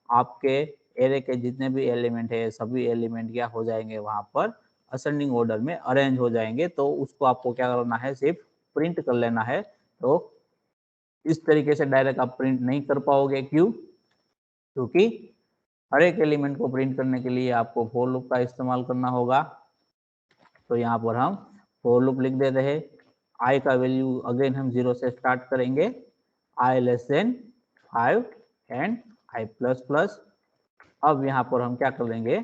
आपके एरे के जितने भी एलिमेंट है सभी एलिमेंट क्या हो जाएंगे, वहां पर असेंडिंग ऑर्डर में अरेंज हो जाएंगे। तो उसको आपको क्या करना है, सिर्फ प्रिंट कर लेना है। तो इस तरीके से डायरेक्ट आप प्रिंट नहीं कर पाओगे, क्यों, क्योंकि हर एक एलिमेंट को प्रिंट करने के लिए आपको फॉर लूप का इस्तेमाल करना होगा। तो यहाँ पर हम फॉर लूप लिख देते हैं। आई का वैल्यू अगेन हम 0 से स्टार्ट करेंगे, i less than 5 and i plus plus. अब यहाँ पर हम क्या कर देंगे,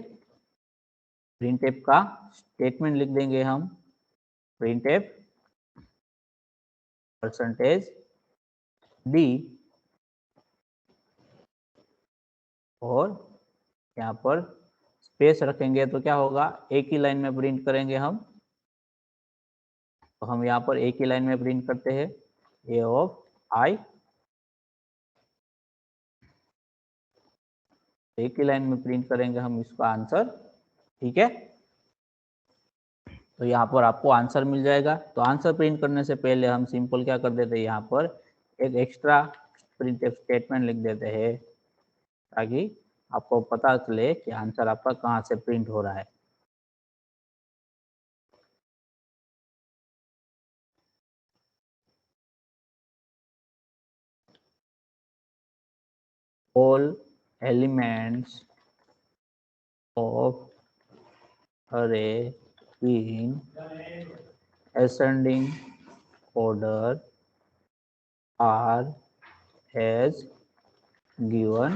प्रिंटफ का स्टेटमेंट लिख देंगे हम, प्रिंटफ परसेंटेज डी, और यहाँ पर स्पेस रखेंगे तो क्या होगा, एक ही लाइन में प्रिंट करेंगे हम। तो हम यहाँ पर एक ही लाइन में प्रिंट करते हैं ए ऑफ आई, एक ही लाइन में प्रिंट करेंगे हम इसका आंसर। ठीक है, तो यहाँ पर आपको आंसर मिल जाएगा। तो आंसर प्रिंट करने से पहले हम सिंपल क्या कर देते हैं, यहाँ पर एक एक्स्ट्रा प्रिंटफ स्टेटमेंट लिख देते हैं ताकि आपको पता चले कि आंसर आपका कहाँ से प्रिंट हो रहा है। All elements of array in ascending order are as given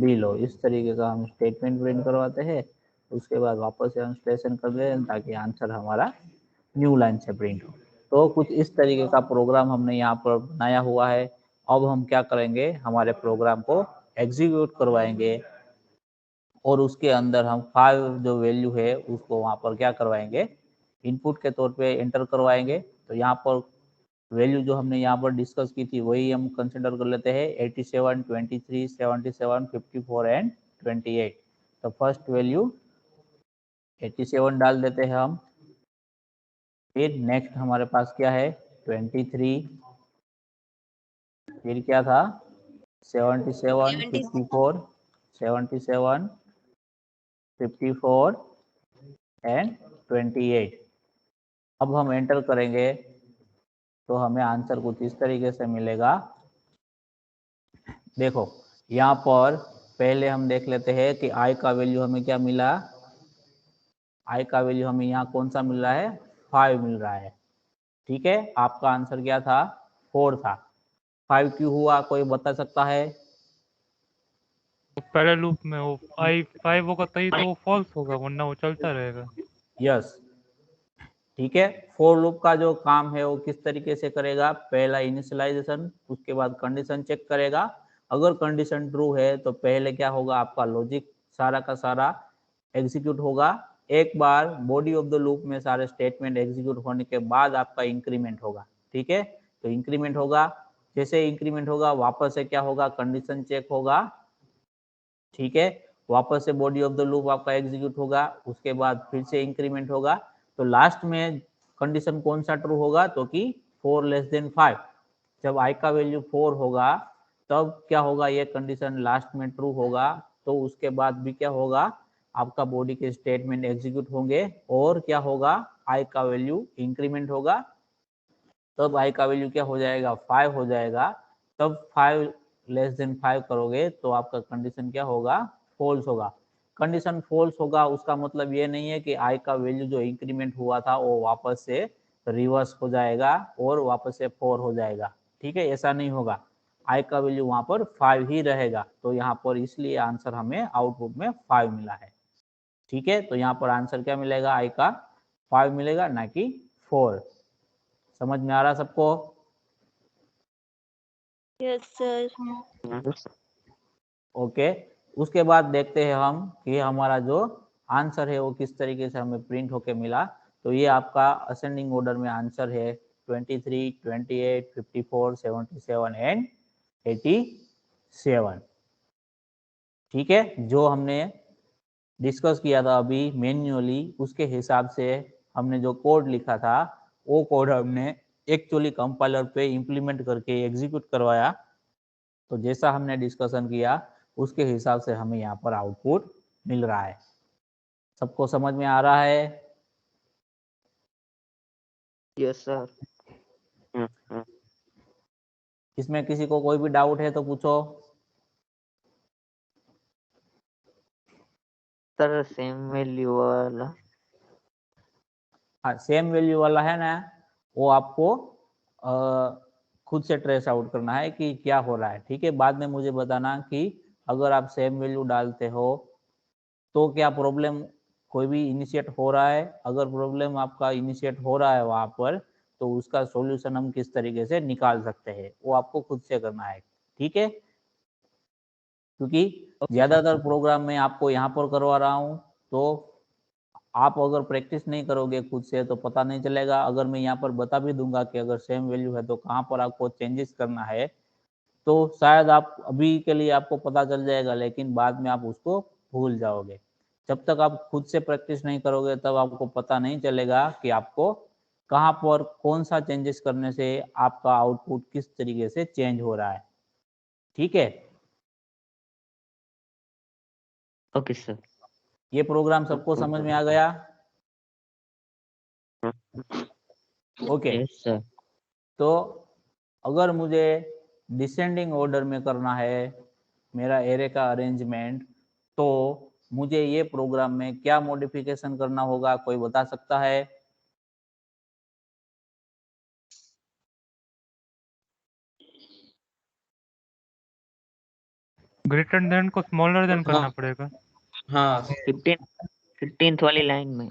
below। इस तरीके का हम स्टेटमेंट प्रिंट करवाते हैं, उसके बाद वापस से हम स्टेशन कर देते हैं ताकि आंसर हमारा न्यू लाइन से प्रिंट हो। तो कुछ इस तरीके का प्रोग्राम हमने यहाँ पर बनाया हुआ है। अब हम क्या करेंगे, हमारे प्रोग्राम को एग्जीक्यूट करवाएंगे और उसके अंदर हम 5 जो वैल्यू है उसको वहाँ पर क्या करवाएंगे, इनपुट के तौर पे एंटर करवाएंगे। तो यहाँ पर वैल्यू जो हमने यहाँ पर डिस्कस की थी वही हम कंसिडर कर लेते हैं, 87, 23, 77, 54 एंड 28। तो फर्स्ट वैल्यू 87 डाल देते हैं हम, फिर नेक्स्ट हमारे पास क्या है 23, फिर क्या था 77, 54, 77, 54 एंड 28। अब हम एंटर करेंगे तो हमें आंसर कुछ इस तरीके से मिलेगा। देखो यहाँ पर पहले हम देख लेते हैं कि आई का वैल्यू हमें क्या मिला। आई का वैल्यू हमें यहाँ कौन सा मिल रहा है 5 मिल रहा है। ठीक है, आपका आंसर क्या था 4 था। 5 क्यों हुआ कोई बता सकता है? तो पहले लूप में वो आई 5 होगा तभी तो वो फॉल्स होगा, वरना वो चलता रहेगा। यस, ठीक है। फॉर लूप का जो काम है वो किस तरीके से करेगा, पहला इनिशियलाइजेशन, उसके बाद कंडीशन चेक करेगा। अगर कंडीशन ट्रू है तो पहले क्या होगा, आपका लॉजिक सारा का सारा एग्जीक्यूट होगा। एक बार बॉडी ऑफ द लूप में सारे स्टेटमेंट एग्जीक्यूट होने के बाद आपका इंक्रीमेंट होगा। ठीक है, तो इंक्रीमेंट होगा, जैसे इंक्रीमेंट होगा वापस से क्या होगा, कंडीशन चेक होगा। ठीक है, वापस से बॉडी ऑफ द लूप आपका एग्जीक्यूट होगा, उसके बाद फिर से इंक्रीमेंट होगा। तो लास्ट में कंडीशन कौन सा ट्रू होगा, तो कि 4 लेस देन 5। जब आई का वैल्यू 4 होगा तब क्या होगा, ये कंडीशन लास्ट में ट्रू होगा। तो उसके बाद भी क्या होगा, आपका बॉडी के स्टेटमेंट एग्जीक्यूट होंगे और क्या होगा, आई का वैल्यू इंक्रीमेंट होगा। तब आई का वैल्यू क्या हो जाएगा 5 हो जाएगा। तब 5 लेस देन 5 करोगे तो आपका कंडीशन क्या होगा, फॉल्स होगा। कंडीशन फॉल्स होगा उसका मतलब ये नहीं है कि आई का वैल्यू जो इंक्रीमेंट हुआ था वो वापस से रिवर्स हो जाएगा और वापस से 4 हो जाएगा। ठीक है, ऐसा नहीं होगा, आई का वैल्यू वहां पर 5 ही रहेगा। तो यहाँ पर इसलिए आंसर हमें आउटपुट में 5 मिला है। ठीक है, तो यहाँ पर आंसर क्या मिलेगा, आई का 5 मिलेगा ना कि 4। समझ में आ रहा सबको? Yes sir. ओके, उसके बाद देखते हैं हम कि हमारा जो आंसर है वो किस तरीके से हमें प्रिंट होके मिला। तो ये आपका असेंडिंग ऑर्डर में आंसर है 23, 28, 54, 77 एंड 87। ठीक है, जो हमने डिस्कस किया था अभी मैन्युअली, उसके हिसाब से हमने जो कोड लिखा था वो कोड हमने एक्चुअली कंपाइलर पे इंप्लीमेंट करके एग्जीक्यूट करवाया। तो जैसा हमने डिस्कशन किया उसके हिसाब से हमें यहाँ पर आउटपुट मिल रहा है। सबको समझ में आ रहा है? Yes sir. इसमें किसी को कोई भी डाउट है तो पूछो। सर सेम वैल्यू वाला। हाँ, सेम वैल्यू वाला है ना, वो आपको खुद से ट्रेस आउट करना है कि क्या हो रहा है। ठीक है, बाद में मुझे बताना कि अगर आप सेम वैल्यू डालते हो तो क्या प्रॉब्लम कोई भी इनिशिएट हो रहा है। अगर प्रॉब्लम आपका इनिशिएट हो रहा है वहां पर, तो उसका सॉल्यूशन हम किस तरीके से निकाल सकते हैं वो आपको खुद से करना है। ठीक है, क्योंकि ज्यादातर प्रोग्राम में आपको यहाँ पर करवा रहा हूँ, तो आप अगर प्रैक्टिस नहीं करोगे खुद से तो पता नहीं चलेगा। अगर मैं यहाँ पर बता भी दूंगा कि अगर सेम वैल्यू है तो कहाँ पर आपको चेंजेस करना है, तो शायद आप अभी के लिए आपको पता चल जाएगा, लेकिन बाद में आप उसको भूल जाओगे। जब तक आप खुद से प्रैक्टिस नहीं करोगे तब आपको पता नहीं चलेगा कि आपको कहाँ पर कौन सा चेंजेस करने से आपका आउटपुट किस तरीके से चेंज हो रहा है। ठीक है, ओके सर। ये प्रोग्राम सबको समझ में आ गया? Okay, yes sir. तो अगर मुझे डिसेंडिंग ऑर्डर में करना है मेरा एरे का अरेंजमेंट, तो मुझे ये प्रोग्राम में क्या मॉडिफिकेशन करना होगा, कोई बता सकता है? ग्रेटर देन को स्मॉलर देन करना हाँ पड़ेगा। हाँ 15th वाली लाइन में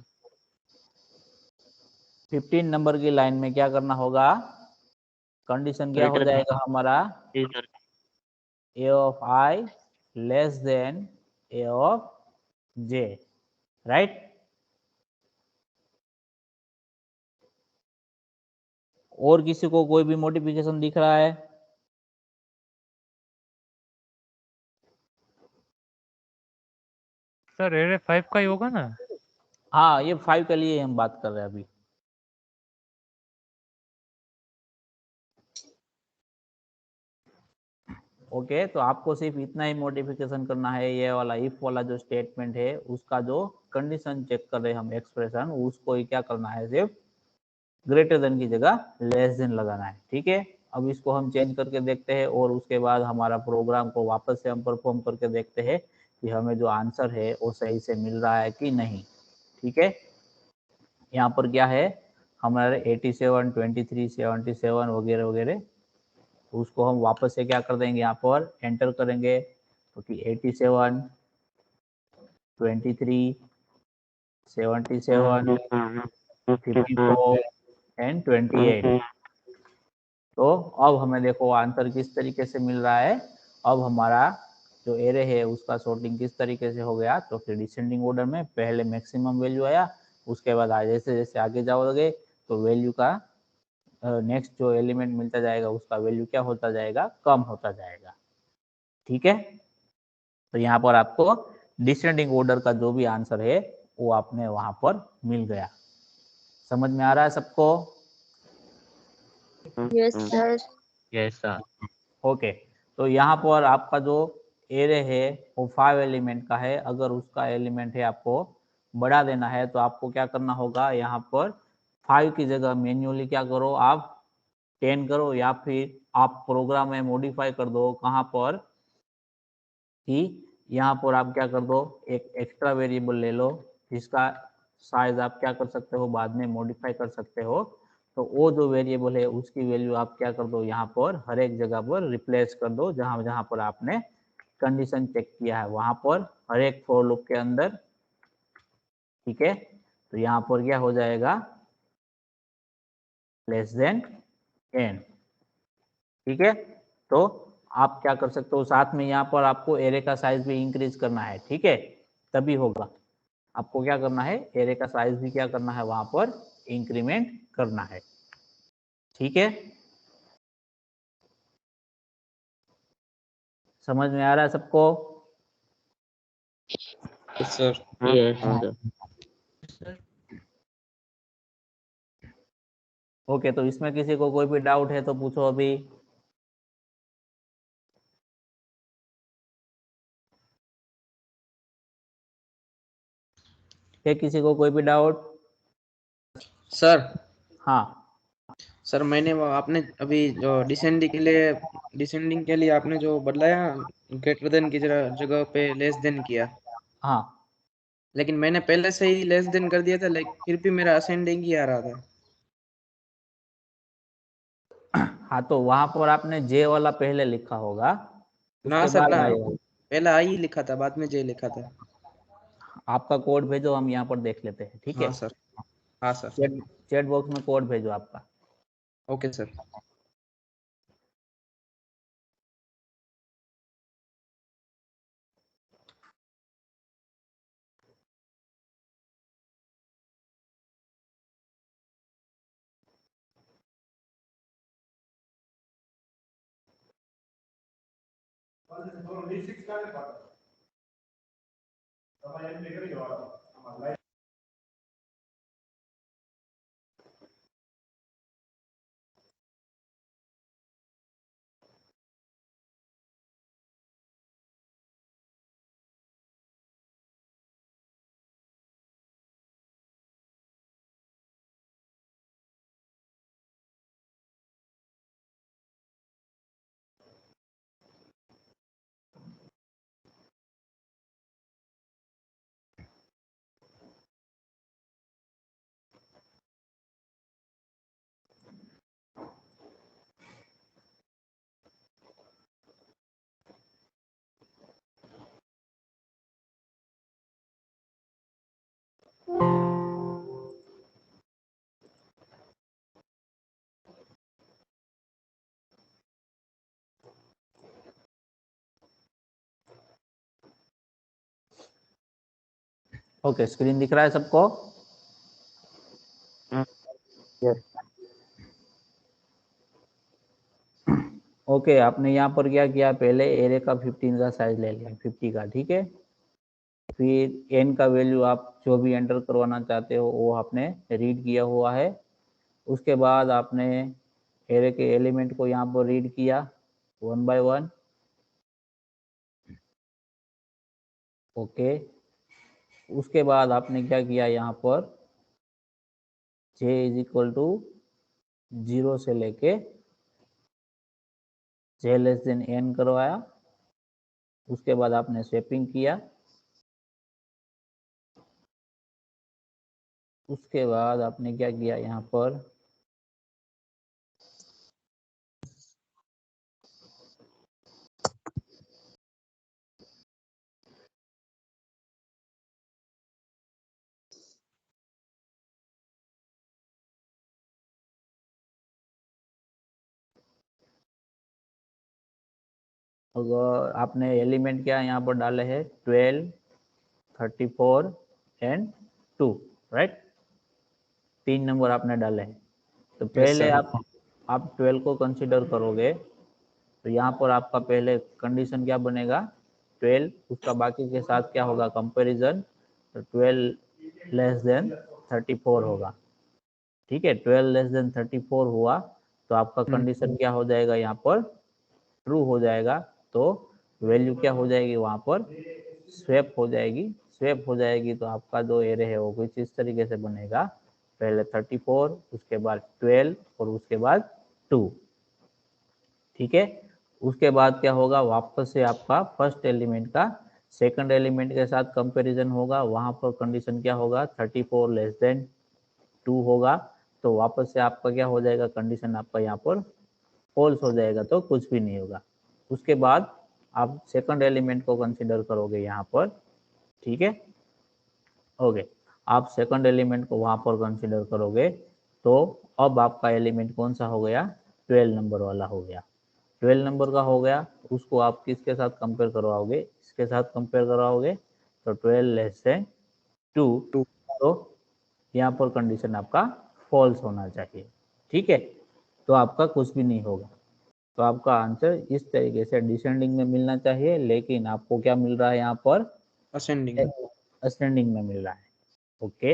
15 नंबर की लाइन में क्या करना होगा, कंडीशन क्या हो ग्रेटर जाएगा हमारा, than. A of I less than A of J, right? और किसी को कोई भी मॉडिफिकेशन दिख रहा है? सर एरे 5 का ही होगा ना? हाँ, ये 5 के लिए हम बात कर रहे हैं अभी। ओके, तो आपको सिर्फ इतना ही मॉडिफिकेशन करना है, ये वाला इफ वाला जो स्टेटमेंट है उसका जो कंडीशन चेक कर रहे हैं हम एक्सप्रेशन, उसको ही क्या करना है, सिर्फ ग्रेटर देन की जगह लेस देन लगाना है। ठीक है, अब इसको हम चेंज करके देखते हैं और उसके बाद हमारा प्रोग्राम को वापस से हम परफॉर्म करके देखते हैं कि हमें जो आंसर है वो सही से मिल रहा है कि नहीं। ठीक है, यहाँ पर क्या है, हमारे 87, 23, 77 वगैरह वगैरह, उसको हम वापस से क्या कर देंगे, यहाँ पर एंटर करेंगे तो कि 87, 23, 77, 54 एंड 28। तो अब हमें देखो आंसर किस तरीके से मिल रहा है। अब हमारा जो एरे है उसका सॉर्टिंग किस तरीके से हो गया, तो फिर डिसेंडिंग ऑर्डर में पहले मैक्सिमम वैल्यू आया, उसके बाद जैसे जैसे आगे जाओगे तो वैल्यू का नेक्स्ट जो एलिमेंट मिलता जाएगा उसका वैल्यू क्या होता जाएगा, कम होता जाएगा। ठीक है, तो यहाँ पर आपको डिसेंडिंग ऑर्डर का जो भी आंसर है वो आपने वहां पर मिल गया। समझ में आ रहा है सबको? Yes, sir. Yes sir. Okay, तो यहाँ पर आपका जो एरे है वो 5 एलिमेंट का है। अगर उसका एलिमेंट है आपको बढ़ा देना है तो आपको क्या करना होगा, यहाँ पर 5 की जगह मैन्युअली क्या करो, आप 10 करो, या फिर आप प्रोग्राम में मॉडिफाई कर दो। कहाँ पर कि यहाँ पर आप क्या कर दो, एक एक्स्ट्रा वेरिएबल ले लो जिसका साइज आप क्या कर सकते हो, बाद में मॉडिफाई कर सकते हो। तो वो जो वेरिएबल है उसकी वैल्यू आप क्या कर दो, यहाँ पर हर एक जगह पर रिप्लेस कर दो जहां जहां पर आपने कंडीशन चेक किया है वहां पर, हर एक फॉर लूप के अंदर। ठीक है, तो यहाँ पर क्या हो जाएगा, लेस देन 10। ठीक है, तो आप क्या कर सकते हो, साथ में यहाँ पर आपको एरे का साइज भी इंक्रीज करना है। ठीक है, तभी होगा। आपको क्या करना है, एरे का साइज भी क्या करना है, वहां पर इंक्रीमेंट करना है। ठीक है, समझ में आ रहा है सबको? Yes sir. Yes sir. Okay, तो इसमें किसी को कोई भी डाउट है तो पूछो अभी। है किसी को कोई भी डाउट? सर हाँ, सर मैंने वो आपने अभी जो डिसेंडिंग के लिए आपने जो बदलाया ग्रेटर देन की जगह पे लेस देन किया, हाँ, लेकिन मैंने पहले से ही लेस देन कर दिया था, लेकिन फिर भी मेरा असेंडिंग ही आ रहा था। हाँ, तो वहां पर आपने जे वाला पहले लिखा होगा, ना उसके सर बाद ना, आएगा। पहले आई ही लिखा था, बाद में जे लिखा था। आपका कोड भेजो, हम यहाँ पर देख लेते हैं। ठीक है, हाँ सर। हाँ सर। चैट चैट बॉक्स में कोड भेजो आपका। Okay sir. ओके, स्क्रीन दिख रहा है सबको? ओके, आपने यहाँ पर क्या किया, पहले एरे का 15 का साइज ले लिया, 50 का। ठीक है, फिर एन का वैल्यू आप जो भी एंटर करवाना चाहते हो वो आपने रीड किया हुआ है। उसके बाद आपने एरे के एलिमेंट को यहाँ पर रीड किया 1 बाय 1। ओके, उसके बाद आपने क्या किया यहाँ पर j इज इक्वल टू 0 से लेके j लेस देन n करवाया। उसके बाद आपने स्वैपिंग किया। उसके बाद आपने क्या किया यहाँ पर अगर आपने एलिमेंट क्या यहाँ पर डाले हैं 12, 34 एंड 2, राइट। 3 नंबर आपने डाले हैं। तो पहले सर। आप 12 को कंसीडर करोगे तो यहाँ पर आपका पहले कंडीशन क्या बनेगा 12, उसका बाकी के साथ क्या होगा कंपैरिजन, तो 12 लेस देन 34 होगा। ठीक है, 12 लेस देन 34 हुआ तो आपका कंडीशन क्या हो जाएगा यहाँ पर ट्रू हो जाएगा। तो वैल्यू क्या हो जाएगी वहाँ पर स्वैप हो जाएगी। स्वैप हो जाएगी तो आपका जो एरे है वो कुछ इस तरीके से बनेगा, पहले 34, उसके बाद 12 और उसके बाद 2। ठीक है, उसके बाद क्या होगा वापस से आपका फर्स्ट एलिमेंट का सेकंड एलिमेंट के साथ कंपैरिजन होगा। वहां पर कंडीशन क्या होगा 34 लेस देन 2 होगा। तो वापस से आपका क्या हो जाएगा कंडीशन आपका यहाँ पर फॉल्स हो जाएगा, तो कुछ भी नहीं होगा। उसके बाद आप सेकंड एलिमेंट को कंसीडर करोगे यहाँ पर। ठीक है, ओके, आप सेकंड एलिमेंट को वहां पर कंसीडर करोगे तो अब आपका एलिमेंट कौन सा हो गया 12 नंबर वाला हो गया। 12 नंबर का हो गया, उसको आप किसके साथ कंपेयर करवाओगे, इसके साथ कंपेयर करवाओगे तो 12 लेस देन 2। तो यहाँ पर कंडीशन आपका फॉल्स होना चाहिए। ठीक है, तो आपका कुछ भी नहीं होगा। तो आपका आंसर इस तरीके से डिसेंडिंग में मिलना चाहिए, लेकिन आपको क्या मिल रहा है यहाँ पर असेंडिंग। असेंडिंग में मिल रहा है। ओके,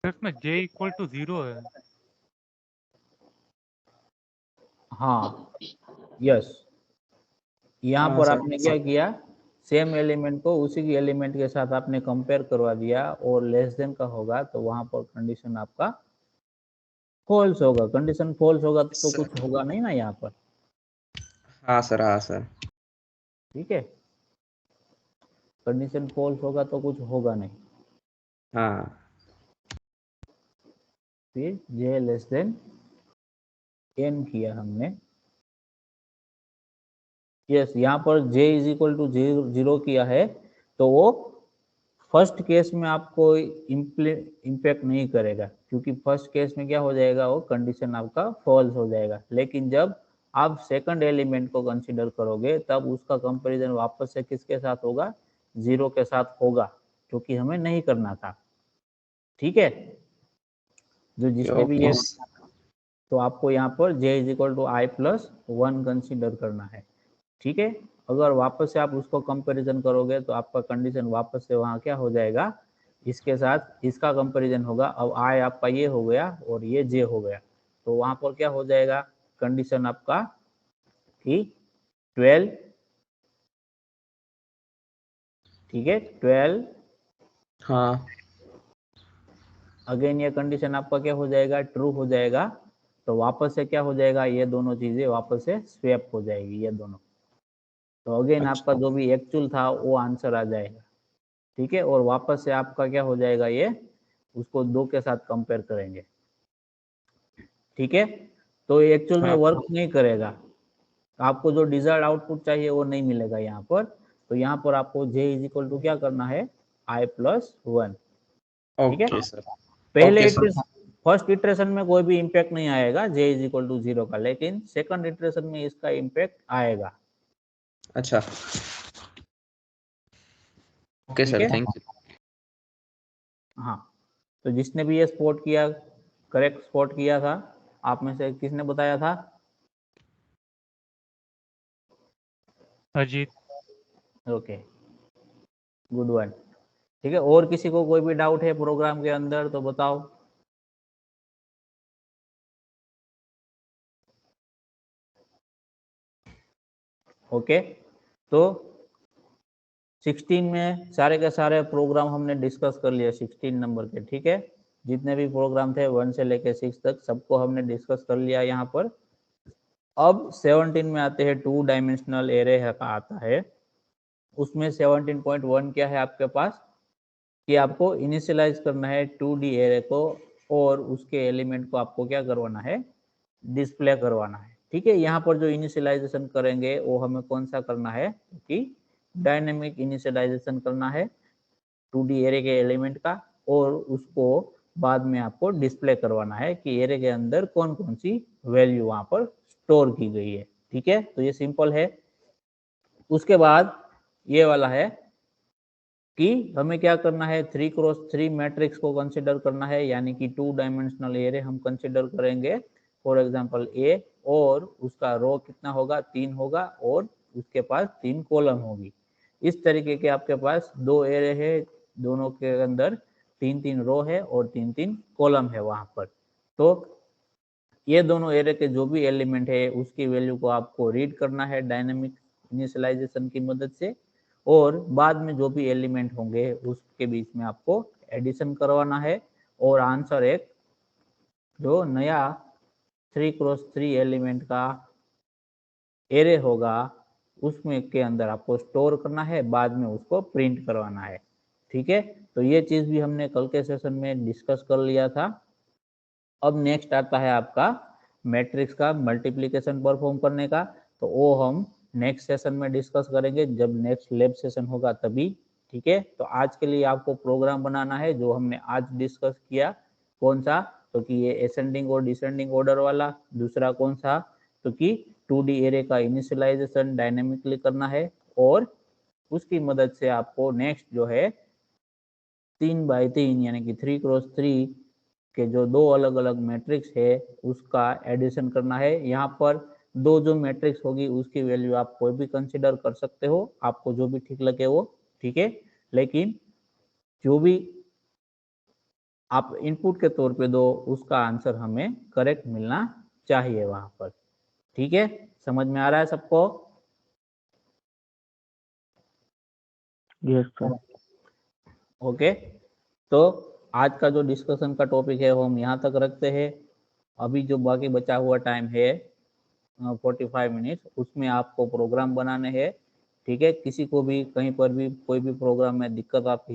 इसमें j इक्वल टू 0 है। हाँ, यस, यहाँ हाँ पर सर। आपने क्या किया सेम एलिमेंट को उसी की एलिमेंट के साथ आपने कंपेयर करवा दिया और लेस देन का होगा तो वहां पर कंडीशन आपका फॉल्स होगा। कंडीशन फॉल्स होगा तो कुछ होगा नहीं ना यहाँ पर। हाँ सर, हाँ सर। ठीक है, कंडीशन फॉल्स होगा तो कुछ होगा नहीं। हाँ फिर j लेस देन n किया हमने। यस, यहाँ पर j इज इक्वल टू 0 किया है तो वो फर्स्ट केस में आपको इम्पैक्ट नहीं करेगा, क्योंकि फर्स्ट केस में क्या हो जाएगा वो कंडीशन आपका फॉल्स हो जाएगा। लेकिन जब आप सेकंड एलिमेंट को कंसीडर करोगे तब उसका कंपैरिजन वापस से किसके साथ होगा 0 के साथ होगा, क्योंकि हमें नहीं करना था। ठीक है, जो जिसने भी ओके। ये तो आपको यहाँ पर j is equal to I plus 1 consider करना है। ठीक है, अगर वापस से आप उसको कंपैरिजन करोगे तो आपका कंडीशन वापस से वहाँ क्या हो जाएगा इसके साथ इसका कंपैरिजन होगा। अब आई आपका ये हो गया और ये j हो गया, तो वहाँ पर क्या हो जाएगा कंडीशन आपका कि 12। ठीक है, 12 हाँ अगेन ये कंडीशन आपका क्या हो जाएगा ट्रू हो जाएगा। तो वापस से क्या हो जाएगा ये दोनों चीजें वापस से स्वैप हो जाएगी ये दोनों। तो अगेन आपका जो भी एक्चुअल था वो आंसर आ जाएगा। ठीक है, और वापस से आपका क्या हो जाएगा ये उसको 2 के साथ कंपेयर करेंगे। ठीक है, तो ये एक्चुअल में हाँ। वर्क नहीं करेगा, आपको जो डिजायर्ड आउटपुट चाहिए वो नहीं मिलेगा यहाँ पर। तो यहाँ पर आपको j इज इक्वल टू क्या करना है i प्लस 1। ठीक है, ओके सर। पहले ओके सर। फर्स्ट इटरेशन में कोई भी इम्पैक्ट नहीं आएगा j इज इक्वल टू 0 का, लेकिन सेकंड इटरेशन में इसका इम्पैक्ट आएगा। अच्छा। ओके ठीक सर, है, थैंक यू। हाँ, तो जिसने भी ये स्पॉट किया करेक्ट स्पॉट किया था, आप में से किसने बताया था अजीत। Okay, good one. ठीक है, और किसी को कोई भी डाउट है प्रोग्राम के अंदर तो बताओ। ओके, तो 16 में सारे के सारे प्रोग्राम हमने डिस्कस कर लिया 16 नंबर के, ठीक है। जितने भी प्रोग्राम थे 1 से लेकर 6 तक सबको हमने डिस्कस कर लिया यहाँ पर। अब 17 में आते हैं, 2 डायमेंशनल एरे का आता है। उसमें 17.1 क्या है आपके पास कि आपको इनिशियलाइज करना है 2D एरे को और उसके एलिमेंट को आपको क्या करवाना है, डिस्प्ले करवाना है, ठीक है। यहाँ पर जो इनिशियलाइजेशन करेंगे वो हमें कौन सा करना है कि डायनेमिक इनिशियलाइजेशन करना है 2D एरे के एलिमेंट का, और उसको बाद में आपको डिस्प्ले करवाना है कि एरे के अंदर कौन कौन सी वैल्यू वहां पर स्टोर की गई है, ठीक है। तो ये सिंपल है। उसके बाद ये वाला है कि हमें क्या करना है, 3x3 मैट्रिक्स को कंसिडर करना है, यानी कि 2 डायमेंशनल एरे हम कंसिडर करेंगे। फॉर एग्जांपल ए, और उसका रो कितना होगा, 3 होगा, और उसके पास 3 कॉलम होगी। इस तरीके के आपके पास 2 एरे है, दोनों के अंदर 3-3 रो है और 3-3 कॉलम है वहां पर। तो ये दोनों एरे के जो भी एलिमेंट है उसकी वैल्यू को आपको रीड करना है डायनेमिक इनिशियलाइजेशन की मदद से, और बाद में जो भी एलिमेंट होंगे उसके बीच में आपको एडिशन करवाना है, और आंसर एक जो नया 3x3 एलिमेंट का एरे होगा उसमें के अंदर आपको स्टोर करना है, बाद में उसको प्रिंट करवाना है, ठीक है। तो ये चीज भी हमने कल के सेशन में डिस्कस कर लिया था। अब नेक्स्ट आता है आपका मैट्रिक्स का मल्टीप्लिकेशन परफॉर्म करने का, तो वो हम नेक्स्ट सेशन में डिस्कस करेंगे, जब नेक्स्ट लैब सेशन होगा तभी, ठीक है। तो आज के लिए आपको प्रोग्राम बनाना है जो हमने आज डिस्कस किया। कौन सा, तो कि ये असेंडिंग और डिसेंडिंग ऑर्डर वाला। दूसरा कौन सा, तो कि 2D एरे का इनिशियलाइजेशन डायनेमिकली करना है, और उसकी मदद से आपको नेक्स्ट जो है 3x3 यानी कि 3x3 के जो 2 अलग अलग मैट्रिक्स है उसका एडिशन करना है। यहाँ पर 2 जो मैट्रिक्स होगी उसकी वैल्यू आप कोई भी कंसिडर कर सकते हो, आपको जो भी ठीक लगे वो, ठीक है। लेकिन जो भी आप इनपुट के तौर पे दो उसका आंसर हमें करेक्ट मिलना चाहिए वहां पर, ठीक है। समझ में आ रहा है सबको? Yes sir. ओके, तो आज का जो डिस्कशन का टॉपिक है वो हम यहाँ तक रखते हैं। अभी जो बाकी बचा हुआ टाइम है 45 मिनट, उसमें आपको प्रोग्राम बनाने हैं, ठीक है। किसी को भी कहीं पर भी कोई भी प्रोग्राम में दिक्कत आती